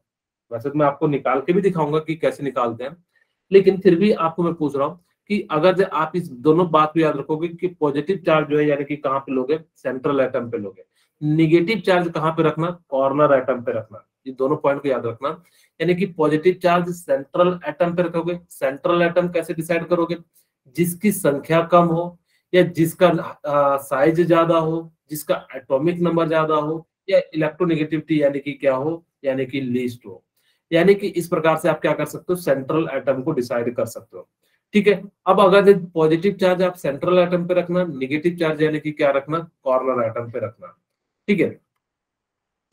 वैसे तो मैं आपको निकाल के भी दिखाऊंगा कि कैसे निकालते हैं, लेकिन फिर भी आपको मैं पूछ रहा हूँ कि अगर जो आप इस दोनों बात को याद रखोगे कि पॉजिटिव चार्ज जो है यानी कि कहाँ पे लोगे, सेंट्रल एटम पे लोगे। निगेटिव चार्ज कहाँ पे रखना, कॉर्नर एटम पे रखना। ये दोनों पॉइंट को याद रखना, यानी कि पॉजिटिव चार्ज सेंट्रल एटम पे रखोगे। सेंट्रल एटम कैसे डिसाइड करोगे, जिसकी संख्या कम हो, या जिसका साइज ज्यादा हो, जिसका एटॉमिक नंबर ज्यादा हो, या इलेक्ट्रोनेगेटिविटी यानी कि क्या हो, यानी कि लीस्ट हो। यानी कि इस प्रकार से आप क्या कर सकते हो, सेंट्रल एटम को डिसाइड कर सकते हो। ठीक है। अब अगर पॉजिटिव चार्ज आप सेंट्रल एटम पे रखना, निगेटिव चार्ज यानी कि क्या रखना, कॉर्नर एटम पे रखना। ठीक है।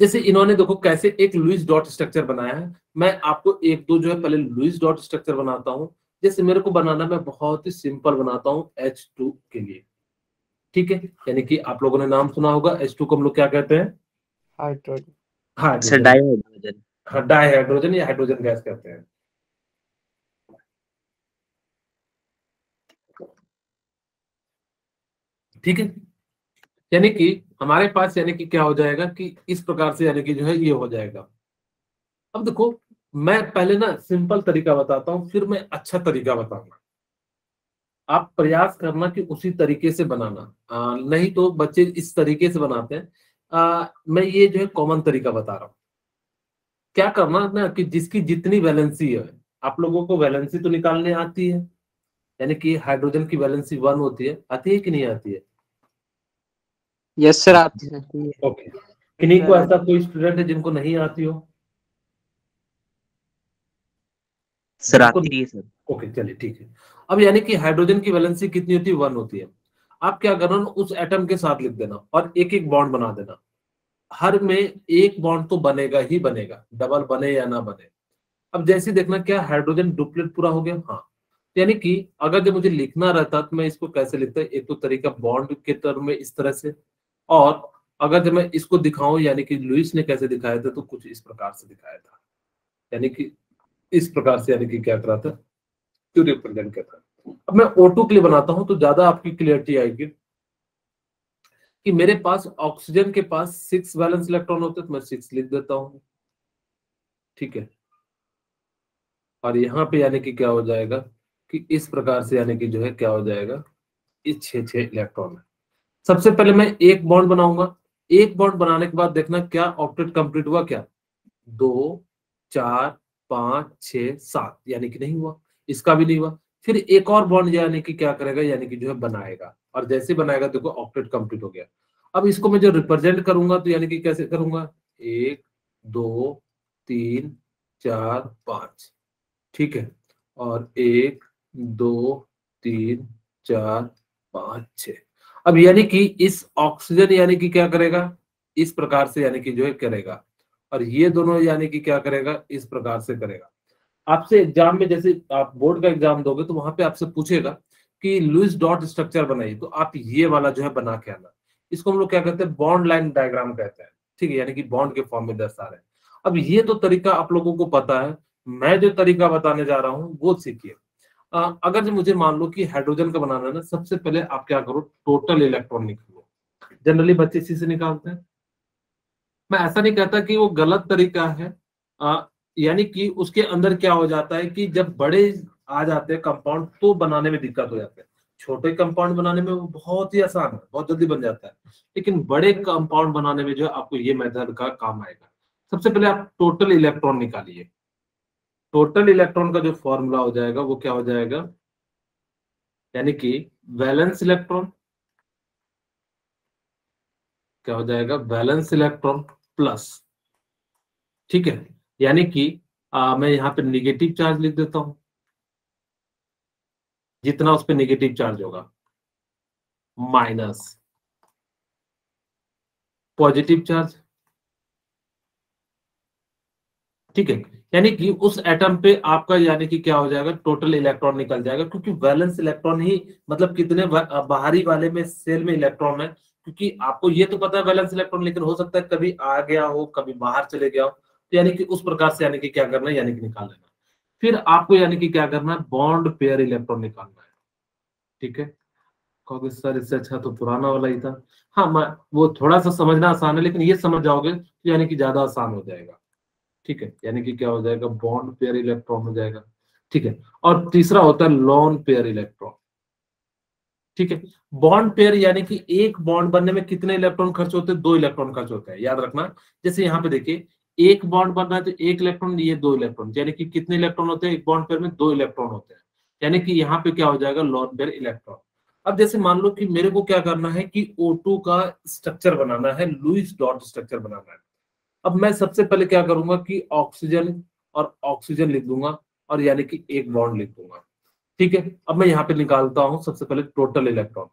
जैसे इन्होंने देखो कैसे एक लुईस डॉट स्ट्रक्चर बनाया है। मैं आपको एक दो जो है पहले लुईस डॉट स्ट्रक्चर बनाता हूं। जैसे मेरे को बनाना, मैं बहुत ही सिंपल बनाता हूं H2 के लिए। ठीक है, यानी कि आप लोगों ने नाम सुना होगा, H2 को हम लोग क्या कहते हैं, हाइड्रोजन। Sir hydrogen. डाइहाइड्रोजन। हाँ, डाई हाइड्रोजन या हाइड्रोजन गैस कहते हैं। ठीक है, यानी कि हमारे पास यानी कि क्या हो जाएगा कि इस प्रकार से यानी कि जो है ये हो जाएगा। अब देखो, मैं पहले ना सिंपल तरीका बताता हूँ, फिर मैं अच्छा तरीका बताऊंगा। आप प्रयास करना कि उसी तरीके से बनाना, नहीं तो बच्चे इस तरीके से बनाते हैं। मैं ये जो है कॉमन तरीका बता रहा हूँ। क्या करना ना कि जिसकी जितनी वैलेंसी है, आप लोगों को वैलेंसी तो निकालने आती है, यानी कि हाइड्रोजन की वैलेंसी 1 होती है, आती है कि नहीं आती है? यस सर आती है। ओके, किन्हीं को ऐसा कोई स्टूडेंट है जिनको नहीं आती हो? सर जिनको, आती है सर। ओके चलिए ठीक है। अब यानी कि हाइड्रोजन की वैलेंसी कितनी होती है, 1 होती है। आप क्या करना, उस एटम के साथ लिख देना और एक एक बॉन्ड बना देना। हर में एक बॉन्ड तो बनेगा ही बनेगा, डबल बने या ना बने। अब जैसे देखना क्या हाइड्रोजन डुप्लेट पूरा हो गया। हाँ, यानी कि अगर जब मुझे लिखना रहता तो मैं इसको कैसे लिखता, एक तो तरीका बॉन्ड के टर्म में इस तरह से, और अगर जब मैं इसको दिखाऊं यानी कि लुईस ने कैसे दिखाया था, तो कुछ इस प्रकार से दिखाया था, यानी कि इस प्रकार से, यानी कि क्या करा था, टू रिप्रेजेंट करता है। अब मैं O2 के लिए बनाता हूं तो ज्यादा आपकी क्लियरिटी आएगी कि मेरे पास ऑक्सीजन के पास 6 वैलेंस इलेक्ट्रॉन होते हैं, तो मैं 6 लिख देता हूं। ठीक है, और यहाँ पे यानी कि क्या हो जाएगा कि इस प्रकार से, यानी कि जो है क्या हो जाएगा, इस 6 इलेक्ट्रॉन है। सबसे पहले मैं एक बॉन्ड बनाऊंगा। एक बॉन्ड बनाने के बाद देखना क्या ऑक्टेट कंप्लीट हुआ क्या, 2 4 5 6 7, यानी कि नहीं हुआ, इसका भी नहीं हुआ। फिर एक और बॉन्ड यानी कि क्या करेगा, यानी कि जो है बनाएगा, और जैसे बनाएगा देखो ऑक्टेट कंप्लीट हो गया। अब इसको मैं जो रिप्रेजेंट करूंगा तो यानी कि कैसे करूंगा, 1 2 3 4 5। ठीक है, और 1 2 3 4 5 6। अब यानी कि इस ऑक्सीजन यानी कि क्या करेगा, इस प्रकार से यानी कि जो है करेगा, और ये दोनों यानी कि क्या करेगा, इस प्रकार से करेगा। आपसे एग्जाम में, जैसे आप बोर्ड का एग्जाम दोगे तो वहां पे आपसे पूछेगा कि लुईस डॉट स्ट्रक्चर बनाइए, तो आप ये वाला जो है बना के आना। इसको हम लोग क्या कहते हैं, बॉन्ड लाइन डायग्राम कहते हैं। ठीक है, यानी कि बॉन्ड के फॉर्म में दर्शा रहे हैं। अब ये तो तरीका आप लोगों को पता है, मैं जो तरीका बताने जा रहा हूँ वो सीखिए। अगर जो मुझे मान लो कि हाइड्रोजन का बनाना है ना, सबसे पहले आप क्या करो, टोटल इलेक्ट्रॉन निकालो। जनरली बच्चे इसी से निकालते हैं। मैं ऐसा नहीं कहता कि वो गलत तरीका है, यानी कि उसके अंदर क्या हो जाता है कि जब बड़े आ जाते हैं कंपाउंड तो बनाने में दिक्कत हो जाता है। छोटे कंपाउंड बनाने में वो बहुत ही आसान है, बहुत जल्दी बन जाता है, लेकिन बड़े कंपाउंड बनाने में जो है आपको ये मेथड का काम आएगा। सबसे पहले आप टोटल इलेक्ट्रॉन निकालिए। टोटल इलेक्ट्रॉन का जो फॉर्मूला हो जाएगा वो क्या हो जाएगा, यानी कि वैलेंस इलेक्ट्रॉन क्या हो जाएगा, वैलेंस इलेक्ट्रॉन प्लस, ठीक है, यानी कि मैं यहाँ पे निगेटिव चार्ज लिख देता हूं, जितना उस पर निगेटिव चार्ज होगा, माइनस पॉजिटिव चार्ज, ठीक है, यानी कि उस एटम पे आपका यानी कि क्या हो जाएगा, टोटल इलेक्ट्रॉन निकल जाएगा, क्योंकि वैलेंस इलेक्ट्रॉन ही मतलब कितने बाहरी वाले में सेल में इलेक्ट्रॉन है, क्योंकि आपको ये तो पता है वैलेंस इलेक्ट्रॉन, लेकिन हो सकता है कभी आ गया हो कभी बाहर चले गया हो, तो यानी कि उस प्रकार से यानी कि क्या करना है, यानी कि निकाल लेना। फिर आपको यानी कि क्या करना है, बॉन्ड पेयर इलेक्ट्रॉन निकालना है, ठीक है। कहोगे सर इससे अच्छा तो पुराना वाला ही था। हाँ, वो थोड़ा सा समझना आसान है, लेकिन ये समझ जाओगे तो यानी कि ज्यादा आसान हो जाएगा, ठीक है, यानी कि क्या हो जाएगा, बॉन्ड पेयर इलेक्ट्रॉन हो जाएगा, ठीक है। और तीसरा होता है लोन पेयर इलेक्ट्रॉन, ठीक है। बॉन्ड पेयर यानी कि एक बॉन्ड बनने में कितने इलेक्ट्रॉन खर्च होते हैं, 2 इलेक्ट्रॉन खर्च होते हैं, याद रखना। जैसे यहाँ पे देखिए, एक बॉन्ड बनना है तो 1 इलेक्ट्रॉन, ये 2 इलेक्ट्रॉन, यानी कि कितने इलेक्ट्रॉन होते हैं एक बॉन्ड पेयर में, 2 इलेक्ट्रॉन होते हैं, यानी कि यहाँ पे क्या हो जाएगा, लोन पेयर इलेक्ट्रॉन। अब जैसे मान लो कि मेरे को क्या करना है कि O2 का स्ट्रक्चर बनाना है, लुईस डॉट स्ट्रक्चर बनाना है। अब मैं सबसे पहले क्या करूंगा कि ऑक्सीजन और ऑक्सीजन लिख दूंगा, और यानी कि एक बॉन्ड लिख दूंगा, ठीक है। अब मैं यहाँ पे निकालता हूं सबसे पहले टोटल इलेक्ट्रॉन।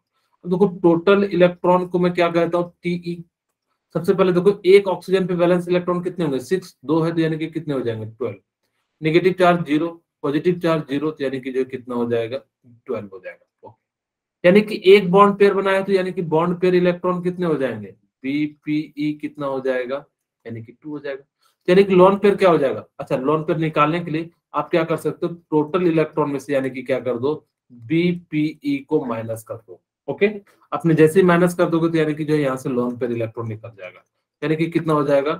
अब देखो टोटल इलेक्ट्रॉन को मैं क्या कहता हूँ, टीई। सबसे पहले देखो एक ऑक्सीजन पे वैलेंस इलेक्ट्रॉन कितने होंगे, 6, 2 है तो यानी कि कितने हो जाएंगे, 12। नेगेटिव चार्ज 0, पॉजिटिव चार्ज 0, तो यानी कि जो कितना हो जाएगा, 12 हो जाएगा। यानी कि एक बॉन्ड पेयर बनाया तो यानी कि बॉन्ड पेयर इलेक्ट्रॉन कितने हो जाएंगे, बीपीई कितना हो जाएगा, यानी कि 2 हो जाएगा। यानी कि लोन पेयर क्या हो जाएगा, अच्छा लोन पेयर निकालने के लिए आप क्या कर सकते हो, टोटल इलेक्ट्रॉन में से यानी कि क्या कर दो, बीपीई को माइनस कर दो, ओके। अपने जैसे ही माइनस कर दोगे तो यानी कि जो यहाँ से लोन पेयर इलेक्ट्रॉन निकल जाएगा, यानी कि कितना हो जाएगा,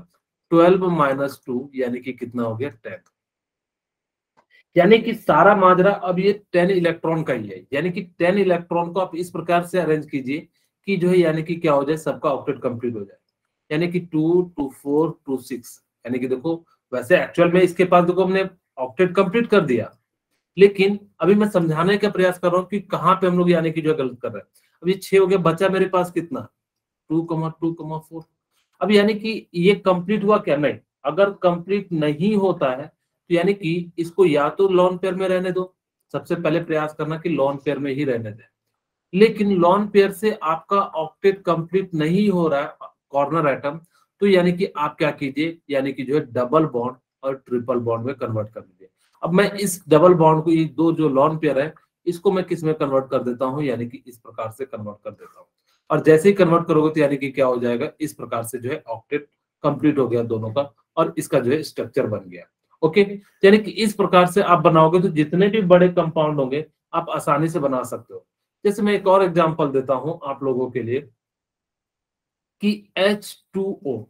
12 माइनस 2, यानी कि कितना हो गया, 10। यानी कि सारा माजरा अब ये 10 इलेक्ट्रॉन का ही है, यानी कि 10 इलेक्ट्रॉन को आप इस प्रकार से अरेंज कीजिए कि जो है यानी कि क्या हो जाए, सबका ऑक्टेट कंप्लीट हो जाए, यानी कि 2, 2, 4, 2, 6, यानी कि देखो वैसे एक्चुअल में इसके पास देखो हमने ऑक्टेट कंप्लीट कर दिया, लेकिन अभी मैं समझाने का प्रयास कर रहा हूँ कि कहाँ पे हम लोग यानी कि जो गलत कर रहे हैं। अब ये 6 हो गया, बचा मेरे पास कितना, 2,2,4। अब यानी कि ये कंप्लीट हुआ क्या, नहीं, अगर कंप्लीट नहीं होता है तो यानी कि इसको या तो लॉन पेयर में रहने दो, सबसे पहले प्रयास करना कि लॉन पेयर में ही रहने दें। लेकिन लॉन पेयर से आपका ऑक्टेट कंप्लीट नहीं हो रहा है कॉर्नर एटम, तो यानी कि आप क्या कीजिए, यानी कि जो है डबल बॉन्ड और ट्रिपल बॉन्ड में कन्वर्ट कर दीजिए। अब मैं इस डबल बॉन्ड को, ये दो जो लॉन पेयर है, इसको मैं किस में कन्वर्ट कर देता हूं, यानी कि इस प्रकार से कन्वर्ट कर देता हूं। और जैसे ही कन्वर्ट करोगे तो यानी कि क्या हो जाएगा, इस प्रकार से जो है ऑक्टेट कंप्लीट हो गया दोनों का, और इसका जो है स्ट्रक्चर बन गया, ओके। यानी कि इस प्रकार से आप बनाओगे तो जितने भी बड़े कंपाउंड होंगे आप आसानी से बना सकते हो। जैसे मैं एक और एग्जांपल देता हूं आप लोगों के लिए कि H2O,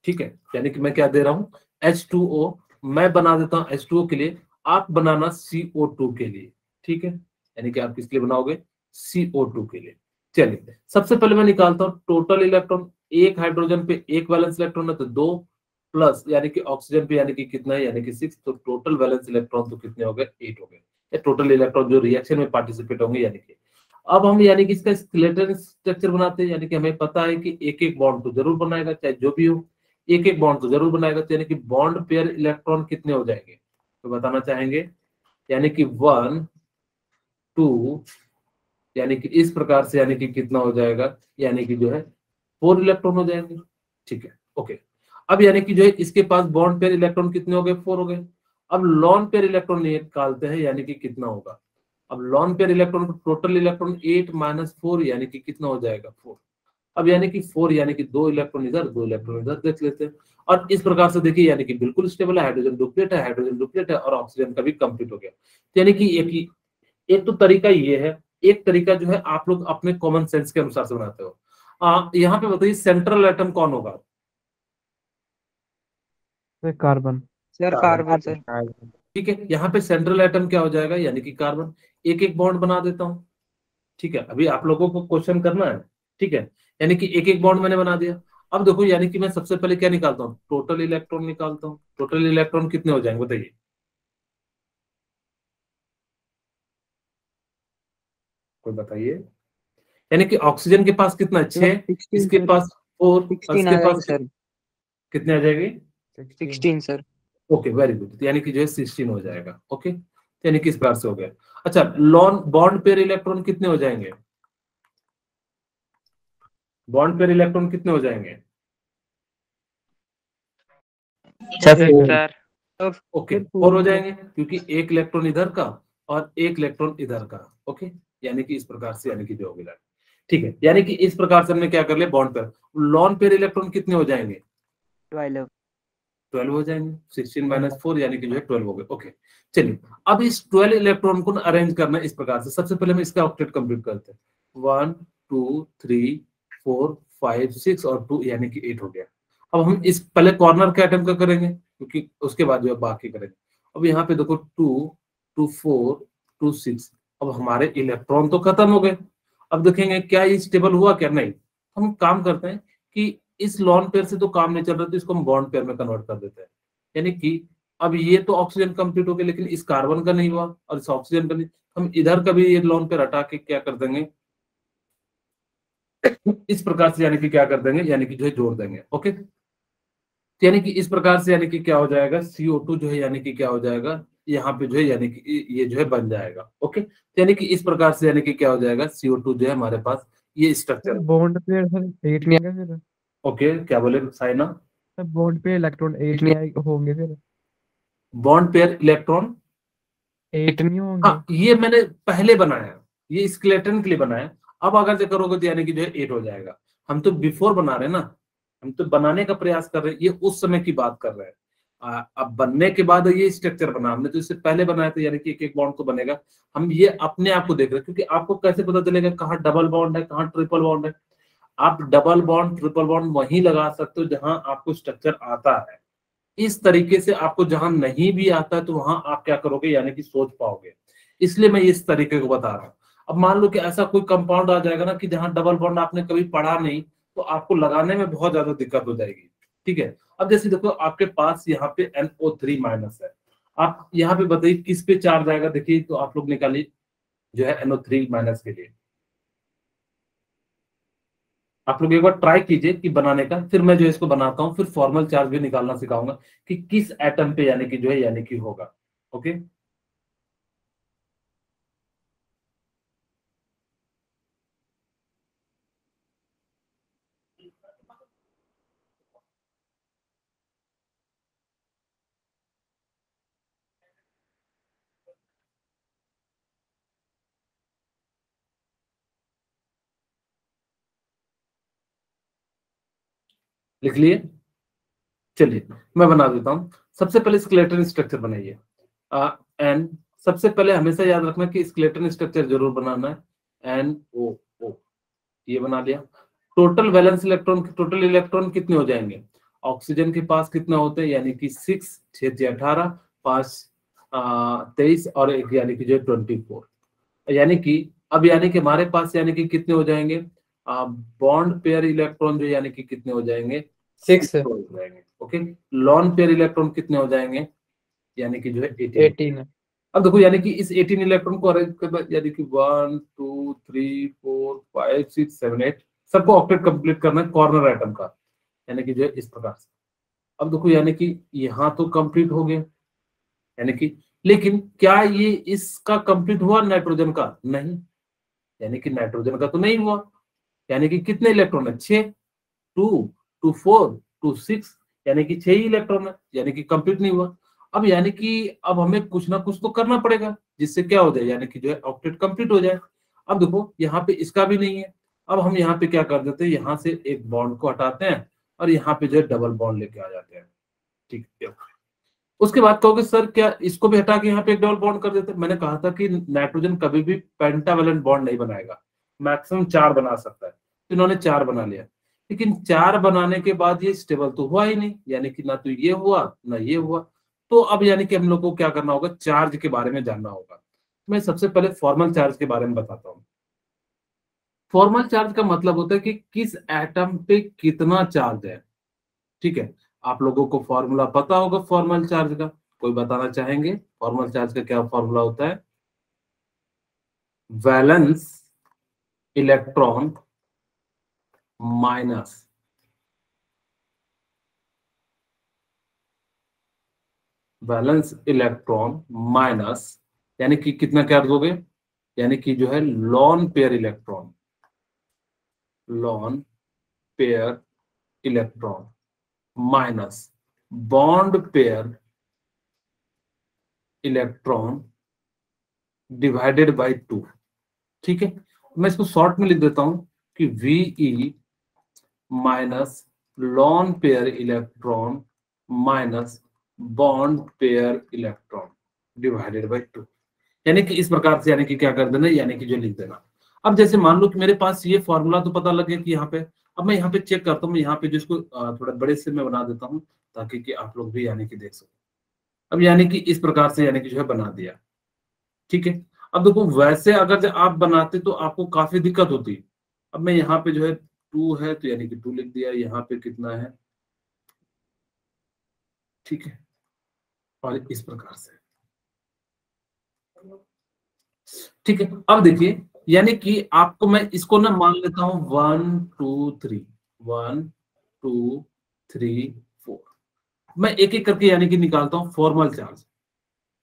ठीक है, यानी कि मैं क्या दे रहा हूं, H2O, मैं बना देता हूं H2O के लिए, आप बनाना CO2 के लिए, ठीक है, यानी कि आप किसके लिए बनाओगे, CO2 के लिए। चलिए सबसे पहले मैं निकालता हूं टोटल इलेक्ट्रॉन, एक हाइड्रोजन पे एक वैलेंस इलेक्ट्रॉन है तो 2, प्लस यानी कि ऑक्सीजन पे यानी कि कितना है, यानी कि 6, तो टोटल वैलेंस इलेक्ट्रॉन तो कितने हो गए, 8 हो गए, टोटल इलेक्ट्रॉन जो रिएक्शन में पार्टिसिपेट होंगे, यानी कि अब हम यानी कि इसका स्केलेटन स्ट्रक्चर बनाते हैं, यानी कि हमें पता है कि एक एक बॉन्ड तो जरूर बनाएगा, चाहे जो भी हो, एक एक बॉन्ड तो जरूर बनाएगा, तो यानी कि बॉन्ड पेयर इलेक्ट्रॉन कितने हो जाएंगे, तो बताना चाहेंगे, यानी कि 1, 2, यानी कि इस प्रकार से यानी कि कितना हो जाएगा, यानी कि जो है 4 इलेक्ट्रॉन हो जाएंगे, ठीक है, ओके। अब यानी कि जो है इसके पास बॉन्ड पेयर इलेक्ट्रॉन कितने हो गए, 4 हो गए। अब लॉन पेयर इलेक्ट्रॉन निकालते हैं, यानी कि कितना होगा, अब lone pair electron total electron 8 minus 4, यानी कि कितना हो जाएगा, 4। अब यानी कि 4, यानी कि 2 इलेक्ट्रॉन इधर 2 इलेक्ट्रॉन इधर देख लेते हैं, और इस प्रकार से देखिए यानी कि बिल्कुल स्टेबल है, हाइड्रोजन डुप्लेट है, हाइड्रोजन डुप्लेट है, और ऑक्सीजन का भी कंप्लीट हो गया, तो यानी कि एक ही एक तो तरीका ये है, एक तरीका जो है आप लोग अपने कॉमन सेंस के अनुसार से बनाते हो। यहाँ पे बताइए सेंट्रल एटम कौन होगा? कार्बन। Sir carbon sir. ठीक है, यहाँ पे सेंट्रल एटम क्या हो जाएगा, यानी कि कार्बन। एक एक बॉन्ड बना देता हूँ। ठीक है, अभी आप लोगों को क्वेश्चन करना है। ठीक है, यानी कि एक एक बॉन्ड मैंने बना दिया। अब देखो, यानी कि मैं सबसे पहले क्या निकालता हूँ, टोटल इलेक्ट्रॉन निकालता हूँ। टोटल इलेक्ट्रॉन कितने हो जाएंगे बताइए? कोई बताइए। यानी कि ऑक्सीजन के पास कितना है, 6, 16 इसके सर। पास 4, और 16 इसके आ पास जाएंगे सर। कितने आ जाएंगे? 16 सर। ओके, वेरी गुड, यानी कि जो है 16 हो जाएगा। ओके, यानी कि इस प्रकार से हो गया। अच्छा, लॉन बॉन्ड पेयर इलेक्ट्रॉन कितने हो जाएंगे? बॉन्ड पेयर इलेक्ट्रॉन कितने हो जाएंगे? सर ओके, 4 हो जाएंगे, क्योंकि एक इलेक्ट्रॉन इधर का और एक इलेक्ट्रॉन इधर का। ओके, यानी कि इस प्रकार से, यानी कि जो होगा। ठीक है, यानी कि इस प्रकार से हमने क्या कर लिया, bond pair. Lone pair electron कितने हो जाएंगे? 12 हो जाएंगे। 16 - 4 यानी कि जो है 12 हो गए। ओके, चलिए अब इस 12 इलेक्ट्रॉन को अरेंज करना है इस प्रकार से। सबसे पहले हम इसका ऑक्टेट कंप्लीट करते हैं। 1 2 3 4 5 6 और 2 यानी कि 8 हो गया। अब हम इस पहले कॉर्नर के आइटम का करेंगे, क्योंकि उसके बाद जो है बाकी करेंगे। अब यहाँ पे देखो 2 2 4 2 6। अब हमारे इलेक्ट्रॉन तो खत्म हो गए। अब देखेंगे क्या ये स्टेबल हुआ क्या, नहीं। हम काम करते हैं कि इस लॉन पेयर से तो काम नहीं चल रहा, तो इसको हम बॉन्ड पेयर में कन्वर्ट कर देते हैं। यानी कि अब ये तो ऑक्सीजन कंप्लीट हो गया, लेकिन इस कार्बन का नहीं हुआ और इस ऑक्सीजन का नहीं। हम इधर का भी ये लॉन पेयर हटा के क्या कर देंगे, इस प्रकार से, यानी कि क्या कर देंगे, यानी कि जो है जोड़ देंगे। ओके, तो यानी कि इस प्रकार से, यानी कि क्या हो जाएगा, CO2 जो है, यानी कि क्या हो जाएगा यहाँ पे जो है, यानी कि ये जो है बन जाएगा। ओके, तो यानी कि इस प्रकार से, यानी कि क्या हो जाएगा, CO2 जो है हमारे पास ये स्ट्रक्चर। बॉन्ड पे सर 8 नहीं आएगा फिर? ओके, क्या बोले साइना? सर बॉन्ड पे इलेक्ट्रॉन 8 नहीं आएगा होंगे फिर? बॉन्ड पेयर इलेक्ट्रॉन 8 नहीं होंगे? हाँ, ये मैंने पहले बनाया, ये स्केलेटन के लिए बनाया। अब अगर जो करोगे तो यानी कि जो है 8 हो जाएगा। हम तो बिफोर बना रहे हैं ना, हम तो बनाने का प्रयास कर रहे हैं, ये उस समय की बात कर रहे हैं। अब बनने के बाद ये स्ट्रक्चर बना, हमने तो इससे पहले बनाया था, यानी कि एक एक बॉन्ड तो बनेगा। हम ये अपने आप को देख रहे हैं, क्योंकि आपको कैसे पता चलेगा कहाँ डबल बॉन्ड है, कहाँ ट्रिपल बॉन्ड है। आप डबल बॉन्ड ट्रिपल बॉन्ड वहीं लगा सकते हो जहां आपको स्ट्रक्चर आता है। इस तरीके से आपको जहां नहीं भी आता है तो वहां आप क्या करोगे, यानी कि सोच पाओगे। इसलिए मैं इस तरीके को बता रहा हूं। अब मान लो कि ऐसा कोई कंपाउंड आ जाएगा ना कि जहां डबल बॉन्ड आपने कभी पढ़ा नहीं, तो आपको लगाने में बहुत ज्यादा दिक्कत हो जाएगी। ठीक है, अब जैसे देखो आपके पास यहाँ पे NO3- है। आप यहाँ पे बताइए किस पे चार्ज आएगा, देखिए तो आप लोग निकालिए जो है NO3- के लिए। आप लोग एक बार ट्राई कीजिए कि बनाने का, फिर मैं जो है इसको बनाता हूँ, फिर फॉर्मल चार्ज भी निकालना सिखाऊंगा कि किस एटम पे यानी कि जो है, यानी कि होगा। ओके, लिख लिए? चलिए मैं बना देता हूँ। सबसे पहले स्केलेटन स्ट्रक्चर बनाइए। एन, सबसे पहले हमेशा याद रखना कि स्केलेटन स्ट्रक्चर जरूर बनाना है। NO, ये बना लिया। Total valence electron, total electron कितने हो जाएंगे? ऑक्सीजन के पास कितने होते हैं, यानी कि 6, 6 × 18, 5 23 और 1 यानी कि जो 24। यानी कि अब यानी कि हमारे पास यानी कि कितने हो जाएंगे, बॉन्ड पेयर इलेक्ट्रॉन जो यानी कि कितने हो जाएंगे, 6 हो जाएंगे। ओके, लॉन पेयर इलेक्ट्रॉन कितने हो जाएंगे, यानी कि जो है 18। 18 अब देखो, यानी कि इस 18 इलेक्ट्रॉन को अरेंज करना, यानी कि 1 2 3 4 5 6 7 8 सबको ऑक्टेट कंप्लीट करना है कॉर्नर आइटम का, यानी कि जो है इस प्रकार से। अब देखो, यानी कि यहाँ तो कंप्लीट हो गया, यानी कि, लेकिन क्या ये इसका कंप्लीट हुआ नाइट्रोजन का? नहीं, यानी कि नाइट्रोजन का तो नहीं हुआ। यानी कि कितने इलेक्ट्रॉन है, 6, 2 2 4 2 6, यानी कि 6 ही इलेक्ट्रॉन है, यानी कि कंप्लीट नहीं हुआ। अब यानी कि अब हमें कुछ ना कुछ तो करना पड़ेगा जिससे क्या हो जाए, यानी कि जो है ऑक्टेट कंप्लीट हो जाए। अब देखो यहाँ पे इसका भी नहीं है। अब हम यहाँ पे क्या कर देते हैं, यहाँ से एक बॉन्ड को हटाते हैं और यहाँ पे जो है डबल बॉन्ड लेके आ जाते हैं। ठीक है, उसके बाद कहोगे सर क्या इसको भी हटा के यहाँ पे एक डबल बॉन्ड कर देते? मैंने कहा था कि नाइट्रोजन कभी भी पेंटावेलेंट बॉन्ड नहीं बनाएगा, मैक्सिमम 4 बना सकता है, तो इन्होंने 4 बना लिया। लेकिन 4 बनाने के बाद ये स्टेबल तो हुआ ही नहीं, यानी कि ना तो ये हुआ ना ये हुआ। तो अब यानी कि हम लोग को क्या करना होगा, चार्ज के बारे में जानना होगा। मैं सबसे पहले फॉर्मल चार्ज के बारे में बताता हूँ। फॉर्मल चार्ज का मतलब होता है कि किस एटम पे कितना चार्ज है। ठीक है, आप लोगों को फॉर्मूला पता होगा फॉर्मल चार्ज का, कोई बताना चाहेंगे फॉर्मल चार्ज का क्या फॉर्मूला होता है? Valence electron minus valence electron minus, यानी कि कितना क्या दोगे, यानी कि जो है lone pair electron, lone pair electron minus bond pair electron divided by 2। ठीक है, मैं इसको शॉर्ट में लिख देता हूं कि Ve minus lone pair electron minus bond pair electron divided by 2। यानी कि इस प्रकार से, यानी कि क्या कर देना, यानी कि जो लिख देना। अब जैसे मान लो कि मेरे पास ये फॉर्मूला तो पता लग गया कि यहाँ पे, अब मैं यहाँ पे चेक करता हूँ, यहाँ पे जिसको थोड़ा बड़े से मैं बना देता हूँ ताकि कि आप लोग भी यानी कि देख सको। अब यानी कि इस प्रकार से यानी कि जो है बना दिया। ठीक है, अब देखो वैसे अगर जब आप बनाते तो आपको काफी दिक्कत होती। अब मैं यहाँ पे जो है 2 है तो यानी कि 2 लिख दिया, यहाँ पे कितना है, ठीक है, और इस प्रकार से। ठीक है, अब देखिए यानी कि आपको मैं इसको ना मान लेता हूं 1 2 3, 1 2 3 4। मैं एक एक करके यानी कि निकालता हूं फॉर्मल चार्ज,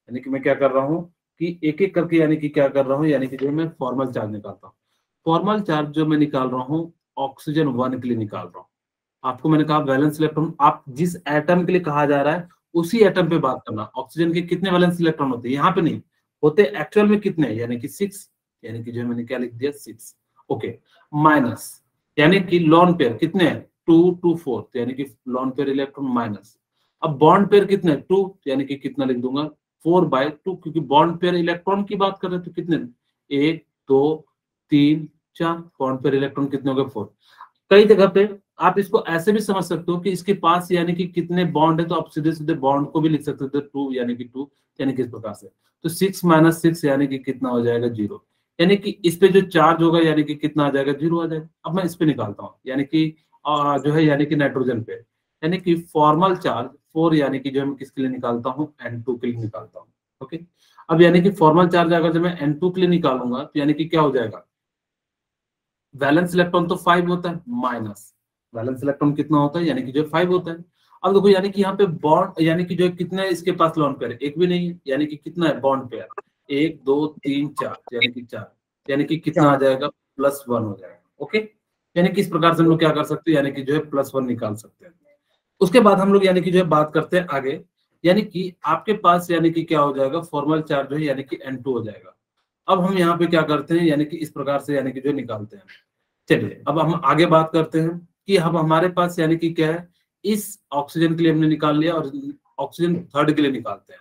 यानी कि मैं क्या कर रहा हूं कि एक एक करके यानी कि क्या कर रहा हूं, यानी कि जो मैं फॉर्मल चार्ज निकालता हूं। फॉर्मल चार्ज जो मैं निकाल रहा हूं ऑक्सीजन 1 के लिए निकाल रहा हूं। आपको मैंने कहा वैलेंस इलेक्ट्रॉन, आप जिस एटम के लिए कहा जा रहा है उसी एटम पे बात करना। ऑक्सीजन के कितने वैलेंस इलेक्ट्रॉन होते हैं, यहाँ पे नहीं होते, एक्चुअल में कितने, यानी कि 6, यानी कि जो है मैंने क्या लिख दिया 6। ओके, माइनस यानी कि लॉन पेयर कितने हैं 2 2 4, तो यानी कि लॉन पेयर इलेक्ट्रॉन माइनस। अब बॉन्ड पेयर कितने 2, यानी कि कितना लिख दूंगा 4/2, क्योंकि बॉन्ड पेयर इलेक्ट्रॉन की बात कर रहे हैं तो कितने 1 2 3 4, बॉन्ड पेयर इलेक्ट्रॉन कितने हो गए 4। कई जगह पे आप इसको ऐसे भी समझ सकते हो कि इसके पास यानी कि कितने बॉन्ड है, तो आप सीधे सीधे बॉन्ड को भी लिख सकते थे 2, यानी कि 2, यानी कि इस प्रकार से। तो 6 - 6 यानी कि कितना हो जाएगा 0, यानी कि इस पे जो चार्ज होगा यानी कि कितना आ जाएगा 0 आ जाएगा। अब मैं इस पे निकालता हूँ, यानी कि जो है यानी कि नाइट्रोजन पे, यानी कि फॉर्मल चार्ज 4, यानी कि जो मैं किसके लिए निकालता हूँ N2 के लिए निकालता हूँ। ओके, अब यानी कि फॉर्मल चार्ज अगर जब मैं N2 के लिए निकालूंगा तो यानी कि क्या हो जाएगा, वैलेंस इलेक्ट्रॉन तो 5 होता है, माइनस वैलेंस इलेक्ट्रॉन कितना होता है, यानी कि जो 5 होता है। अब देखो यानी कि यहाँ पे बॉन्ड यानी कि जो कितना है इसके पास लॉन पेयर, एक भी नहीं है, यानी कि कितना है बॉन्ड पेयर 1 2 3 4, यानी कि 4, यानी कि कितना आ जाएगा +1 हो जाएगा। ओके, यानी कि इस प्रकार से हम लोग क्या कर सकते हैं, यानी कि जो है +1 निकाल सकते हैं। उसके बाद हम लोग यानी कि जो है बात करते हैं आगे, यानी कि आपके पास यानी कि क्या हो जाएगा, फॉर्मल चार्ज जो है यानी कि N2 हो जाएगा। अब हम यहाँ पे क्या करते हैं, यानी कि इस प्रकार से यानी कि जो निकालते हैं। चलिए अब हम आगे बात करते हैं कि हम हमारे पास यानी कि क्या है, इस ऑक्सीजन के लिए हमने निकाल लिया और ऑक्सीजन थर्ड के लिए निकालते हैं।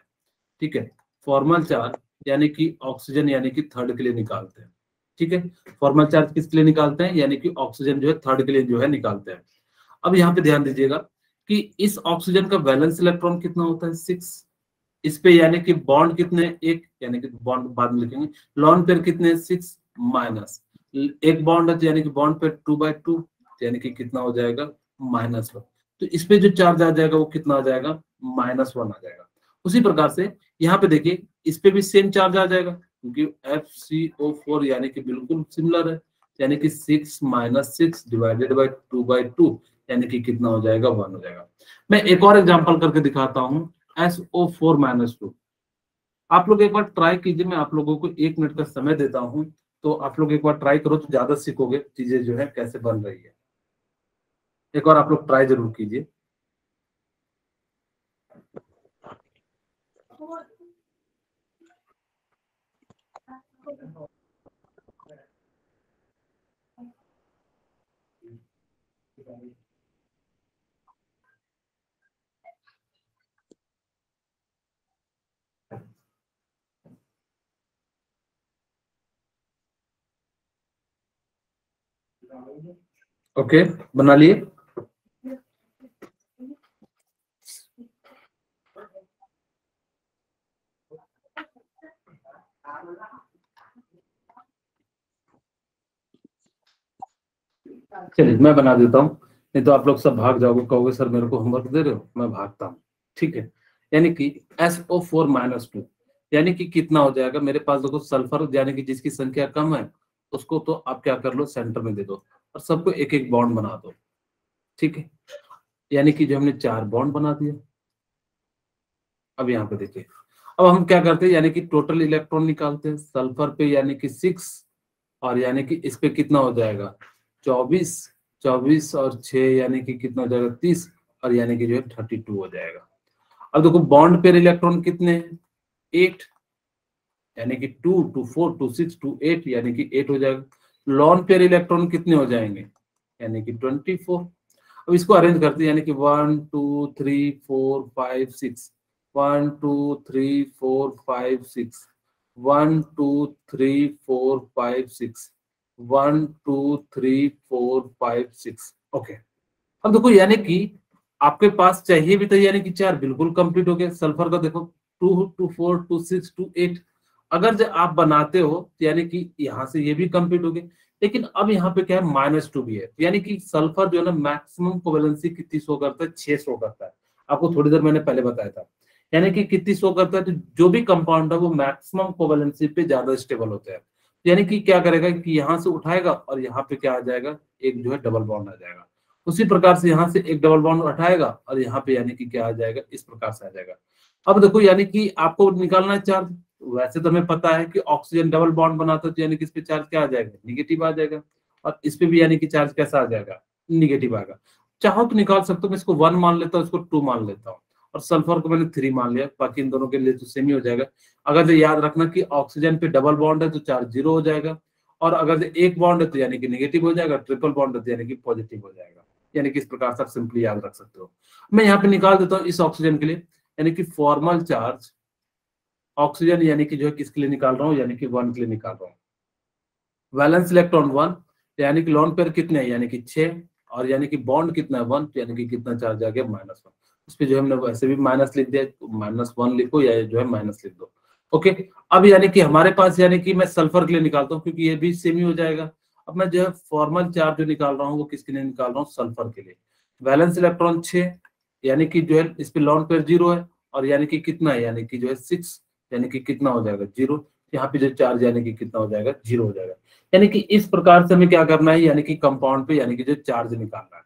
ठीक है, फॉर्मल चार्ज यानी कि ऑक्सीजन यानी कि थर्ड के लिए निकालते हैं। ठीक है, फॉर्मल चार्ज किसके लिए निकालते हैं, यानी कि ऑक्सीजन जो है थर्ड के लिए जो है निकालते हैं। अब यहाँ पे ध्यान दीजिएगा कि इस ऑक्सीजन का वैलेंस इलेक्ट्रॉन कितना होता है 6, इस पे यानी कि बॉन्ड कितने एक, यानी कि बॉन्ड बाद में लिखेंगे, लॉन पेयर कितने 6 माइनस एक बॉन्ड है तो यानी कि बॉन्ड पे 2/2, यानी कि कितना हो जाएगा -1। तो इस पे जो चार्ज आ जाएगा वो कितना आ जाएगा -1 आ जाएगा। उसी प्रकार से यहाँ पे देखिए इस पे भी सेम चार्ज आ जाएगा क्योंकि FCO4 यानी कि बिल्कुल सिमिलर है, यानी कि 6 - 6 डिवाइडेड बाय 2/2, यानी कि कितना हो जाएगा 1 हो जाएगा। मैं एक और एग्जांपल करके दिखाता हूँ, SO4 - 2। आप लोग एक बार ट्राई कीजिए, मैं आप लोगों को 1 मिनट का समय देता हूँ, तो आप लोग एक बार ट्राई करो तो ज्यादा सीखोगे चीजें जो है कैसे बन रही है। एक बार आप लोग ट्राई जरूर कीजिए। ओके, बना लिए। चलिए मैं बना देता हूँ, नहीं तो आप लोग सब भाग जाओगे, कहोगे सर मेरे को होमवर्क दे रहे हो, मैं भागता हूँ। ठीक है, यानी कि SO4-2 यानी कि कितना हो जाएगा मेरे पास, देखो सल्फर यानी कि जिसकी संख्या कम है उसको तो आप क्या कर लो, सेंटर में दे दो और सबको एक एक बॉन्ड बना दो। ठीक है, यानी कि जो हमने 4 बॉन्ड बना दिया। अब यहाँ पे देखिए, अब हम क्या करते हैं, यानी कि टोटल इलेक्ट्रॉन निकालते हैं सल्फर पे, यानी कि 6, और यानी कि इस पे कितना हो जाएगा 24, 24 और 6 यानी कि कितना हो जाएगा 30, और यानी कि जो है 32 हो जाएगा। अब देखो बॉन्ड पेयर इलेक्ट्रॉन कितने हैं, 8, यानी कि 2, 2, 4, 2, 6, 2, 8 यानी कि 8 हो जाएगा। लॉन पेयर इलेक्ट्रॉन कितने हो जाएंगे, यानी कि 24। अब इसको अरेंज करते हैं, यानी कि 1, 2, 3, 4, 5, 6, 1, 2, 3, 4, 5, 6, 1, 2, 3, 4, 5, 6, 1, 2, 3, 4, 5, 6। ओके, अब देखो यानी कि आपके पास चाहिए भी था, यानी कि 4 बिल्कुल कंप्लीट हो गया। सल्फर का देखो 2, 2, 4, 2, 6, 2, 8, अगर जब आप बनाते हो तो यानी कि यहाँ से ये भी कंप्लीट हो गए। लेकिन अब यहाँ पे क्या है, -2 भी है, यानी कि सल्फर जो है ना मैक्सिमम कोवेलेंसी कितनी शो करता है, 6 शो करता है। आपको थोड़ी देर मैंने पहले बताया था, यानी कि कितनी शो करता है, तो जो भी कंपाउंड है वो मैक्सिमम कोवेलेंसी पे ज्यादा स्टेबल होते हैं। यानी कि क्या करेगा कि यहाँ से उठाएगा और यहाँ पे क्या आ जाएगा, एक जो है डबल बॉन्ड आ जाएगा। उसी प्रकार से यहाँ से एक डबल बॉन्ड उठाएगा और यहाँ पे यानी कि क्या आ जाएगा, इस प्रकार से आ जाएगा। अब देखो यानी कि आपको निकालना है चार्ज, वैसे तो हमें पता है कि ऑक्सीजन डबल बॉन्ड बनाता है तो यानी कि इस पे चार्ज क्या आ जाएगा, निगेटिव आ जाएगा, और इस पे भी यानी कि चार्ज कैसा आ जाएगा, निगेटिव आएगा। चाहो तो निकाल सकते हो, मैं इसको 1 मान लेता हूँ, इसको 2 मान लेता हूँ, और सल्फर को मैंने 3 मान लिया, बाकी इन दोनों के लिए तो सेम ही हो जाएगा। अगर जो याद रखना कि ऑक्सीजन पे डबल बॉन्ड है तो चार्ज 0 हो जाएगा, और अगर जो एक बॉन्ड है तो यानी कि निगेटिव हो जाएगा, ट्रिपल बॉन्ड है तो यानी कि पॉजिटिव हो जाएगा। यानी कि इस प्रकार से आप सिंपली याद रख सकते हो। मैं यहाँ पे निकाल देता हूँ इस ऑक्सीजन के लिए, यानी कि फॉर्मल चार्ज ऑक्सीजन यानी कि जो है किसके लिए निकाल रहा हूँ, यानी कि 1 के लिए निकाल रहा हूँ। वैलेंस इलेक्ट्रॉन 1, यानी कि लॉन पेयर कितने हैं, यानी कि 6, और यानी कि बॉन्ड कितना है 1, यानी कि कितना चार्ज आ गया -1। उस पे जो हमने वैसे भी माइनस लिख दिया, तो -1 लिखो या जो है माइनस लिख दो। ओके, अब यानी कि हमारे पास यानी कि मैं सल्फर के लिए निकालता हूँ क्योंकि ये भी सेम ही हो जाएगा। अब मैं जो है फॉर्मल चार्ज जो निकाल रहा हूँ वो किसके लिए निकाल रहा हूँ, सल्फर के लिए। वैलेंस इलेक्ट्रॉन 6, यानी कि जो है इस पे लॉन पेयर 0 है, और यानी कि कितना है, यानी कि जो है 6, यानी कि कितना हो जाएगा 0। यहाँ पे जो चार्ज यानी कि कितना हो जाएगा, 0 हो जाएगा। यानी कि इस प्रकार से हमें क्या करना है, यानी कि कंपाउंड पे यानी कि जो चार्ज निकालना है।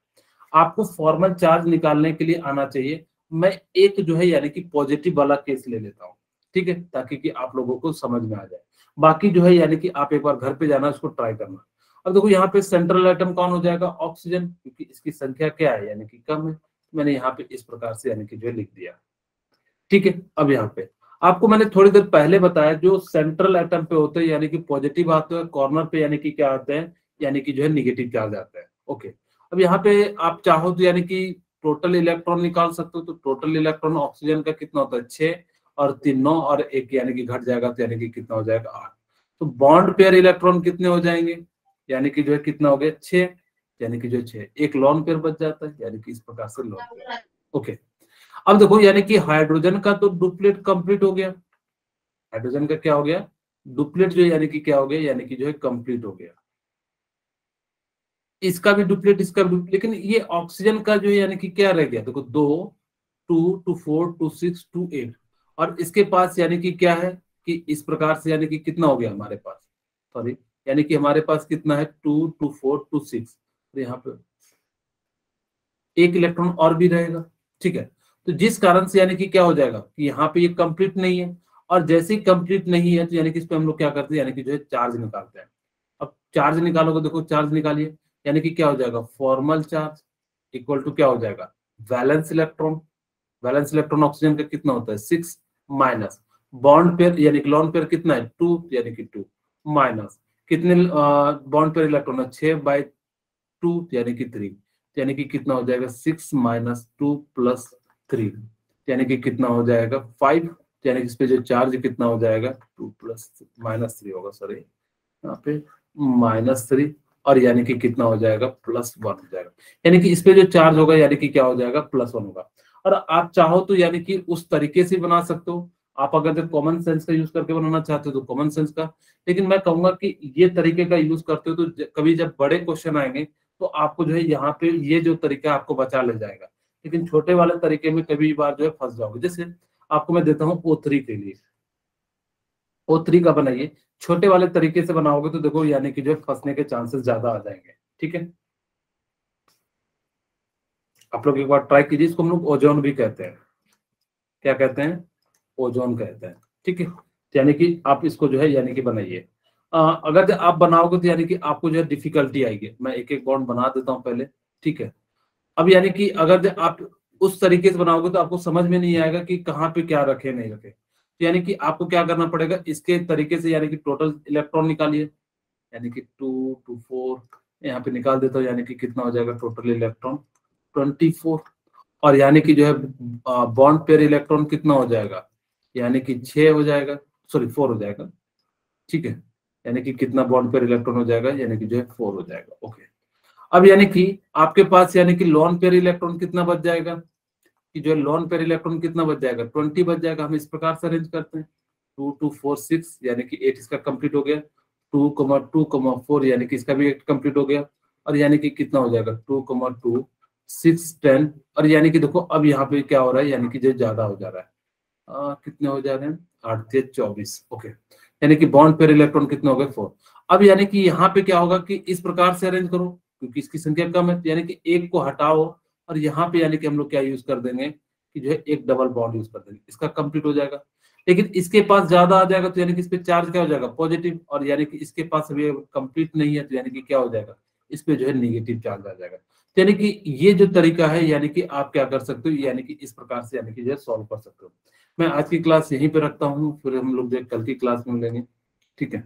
आपको फॉर्मल चार्ज निकालने के लिए आना चाहिए। मैं एक जो है यानी कि पॉजिटिव वाला केस ले लेता हूँ, ठीक है, ताकि कि आप लोगों को समझ में आ जाए। बाकी जो है यानी कि आप एक बार घर पे जाना, उसको ट्राई करना। अब देखो यहाँ पे सेंट्रल एटम कौन हो जाएगा, ऑक्सीजन, क्योंकि इसकी संख्या क्या है, यानी कि कम है। मैंने यहाँ पे इस प्रकार से यानी कि जो है लिख दिया। ठीक है, अब यहाँ पे आपको मैंने थोड़ी देर पहले बताया, जो सेंट्रल एटम पे होते हैं यानी कि पॉजिटिव आते हैं, कॉर्नर पे यानी कि क्या आते हैं, यानी कि जो है निगेटिव चार्ज आता है। ओके, अब यहाँ पे आप चाहो तो यानी कि टोटल इलेक्ट्रॉन निकाल सकते हो, तो टोटल इलेक्ट्रॉन ऑक्सीजन का कितना होता है 6, और 3 9, और एक यानी कि घट जाएगा तो यानी कि कितना हो जाएगा 8। तो बॉन्ड पेयर इलेक्ट्रॉन कितने हो जाएंगे, यानी कि जो है कितना हो गया 6, यानी कि जो 6, एक लॉन पेयर बच जाता है, यानी कि इस प्रकार से लॉन पेयर। ओके, अब देखो यानी कि हाइड्रोजन का तो डुप्लेट कंप्लीट हो गया, हाइड्रोजन का क्या हो गया, डुप्लेट जो यानी कि क्या हो गया, यानी कि जो है कंप्लीट हो गया। इसका भी डुप्लेट, इसका भी डुप्लेट, लेकिन ये ऑक्सीजन का जो है यानी कि क्या रह गया, देखो 2, 2, 2, 4, 2, 6, 2, 8, और इसके पास यानी कि क्या है कि इस प्रकार से यानी कि कितना हो गया हमारे पास, सॉरी, यानी कि हमारे पास कितना है 2, 2, 4, 2, 6, तो यहाँ पे एक इलेक्ट्रॉन और भी रहेगा। ठीक है, तो जिस कारण से यानी कि क्या हो जाएगा कि यहाँ पे ये कंप्लीट नहीं है, और जैसे ही कंप्लीट नहीं है तो यानी कि इस पे हम लोग क्या करते हैं, यानी कि जो है चार्ज निकालते हैं। अब चार्ज निकालोगे, देखो चार्ज निकालिए, यानी कि क्या हो जाएगा, फॉर्मल चार्ज इक्वल टू क्या हो जाएगा, valence electron. Valence electron oxygen का कितना होता है 6, माइनस बॉन्ड पेयर यानी कि लॉन पेयर कितना है 2, यानी कि 2, माइनस कितने बॉन्ड पेयर इलेक्ट्रॉन है 6/2, यानी कि 3, यानी कि कितना हो जाएगा 6 - 2 + 3, यानी कि कितना हो जाएगा 5, यानी कि इस पे जो चार्ज कितना हो जाएगा 2 + -3 होगा, सॉरी यहाँ पे -3, और यानी कि कितना हो जाएगा +1 हो जाएगा, यानी कि इस पे जो चार्ज होगा यानी कि क्या हो जाएगा +1 होगा। और आप चाहो तो यानी कि उस तरीके से बना सकते हो, आप अगर कॉमन सेंस का यूज करके बनाना चाहते हो तो कॉमन सेंस का, लेकिन मैं कहूंगा कि ये तरीके का यूज करते हो तो कभी जब बड़े क्वेश्चन आएंगे तो आपको जो है यहाँ पे ये जो तरीका आपको बचा ले जाएगा, लेकिन छोटे वाले तरीके में कभी बार जो है फंस जाओगे। जैसे आपको मैं देता हूँ O3 के लिए, O3 का बनाइए, छोटे वाले तरीके से बनाओगे तो देखो यानी कि जो है फंसने के चांसेस ज्यादा आ जाएंगे। ठीक है, आप लोग एक बार ट्राई कीजिए, इसको हम लोग ओजोन भी कहते हैं। क्या कहते हैं? ओजोन कहते हैं। ठीक है, यानी कि आप इसको जो है यानी कि बनाइए। अगर जो आप बनाओगे तो यानी कि आपको जो है डिफिकल्टी आएगी। मैं एक एक बॉन्ड बना देता हूँ पहले। ठीक है, अब यानी कि अगर जो आप उस तरीके से बनाओगे तो आपको समझ में नहीं आएगा कि कहाँ पे क्या रखे नहीं रखे, तो यानी कि आपको क्या करना पड़ेगा, इसके तरीके से यानी कि टोटल इलेक्ट्रॉन निकालिए, यानी कि 2 2 4 यहाँ पे निकाल देता हूँ, यानी कि कितना हो जाएगा टोटल इलेक्ट्रॉन 24, और यानी कि जो है बॉन्ड पेयर इलेक्ट्रॉन कितना हो जाएगा, यानी कि 6 हो जाएगा, सॉरी 4 हो जाएगा। ठीक है, यानी कि कितना बॉन्ड पेयर इलेक्ट्रॉन हो जाएगा, यानी कि जो है 4 हो जाएगा। ओके, अब यानी कि आपके पास यानी कि लोन पेयर इलेक्ट्रॉन कितना बच जाएगा, कि जो है लोन पेयर इलेक्ट्रॉन कितना बच जाएगा, 20 बच जाएगा। हम इस प्रकार से अरेंज करते हैं, 2 2 4 6 यानी कि 8 इसका कंप्लीट हो गया, 2 2 4 यानी कि इसका भी कंप्लीट हो गया, और यानी कि कितना हो जाएगा 2 2 6 10, और यानी कि देखो अब यहाँ पे क्या हो रहा है, यानी कि जो ज्यादा हो जा रहा है, कितने हो जा रहे हैं 8 से 24। ओके, यानी कि बॉन्ड पेयर इलेक्ट्रॉन कितने हो गए 4। अब यानी कि यहाँ पे क्या होगा कि इस प्रकार से अरेंज करो, क्योंकि इसकी संख्या कम है, तो यानी कि एक को हटाओ, और यहाँ पे यानी कि हम लोग क्या यूज कर देंगे कि जो है एक डबल बॉन्ड यूज कर देंगे, इसका कंप्लीट हो जाएगा। लेकिन इसके पास ज्यादा आ जाएगा तो यानी कि इस पे चार्ज क्या हो जाएगा पॉजिटिव, और यानी कि इसके पास अभी कंप्लीट नहीं है तो यानी कि क्या हो जाएगा, इस पे जो है नेगेटिव चार्ज आ जाएगा। तो यानी कि ये जो तरीका है यानी कि आप क्या कर सकते हो, यानी कि इस प्रकार से यानी कि जो है सॉल्व कर सकते हो। मैं आज की क्लास यहीं पे रखता हूँ, फिर हम लोग जो कल की क्लास में मिलेंगे। ठीक है।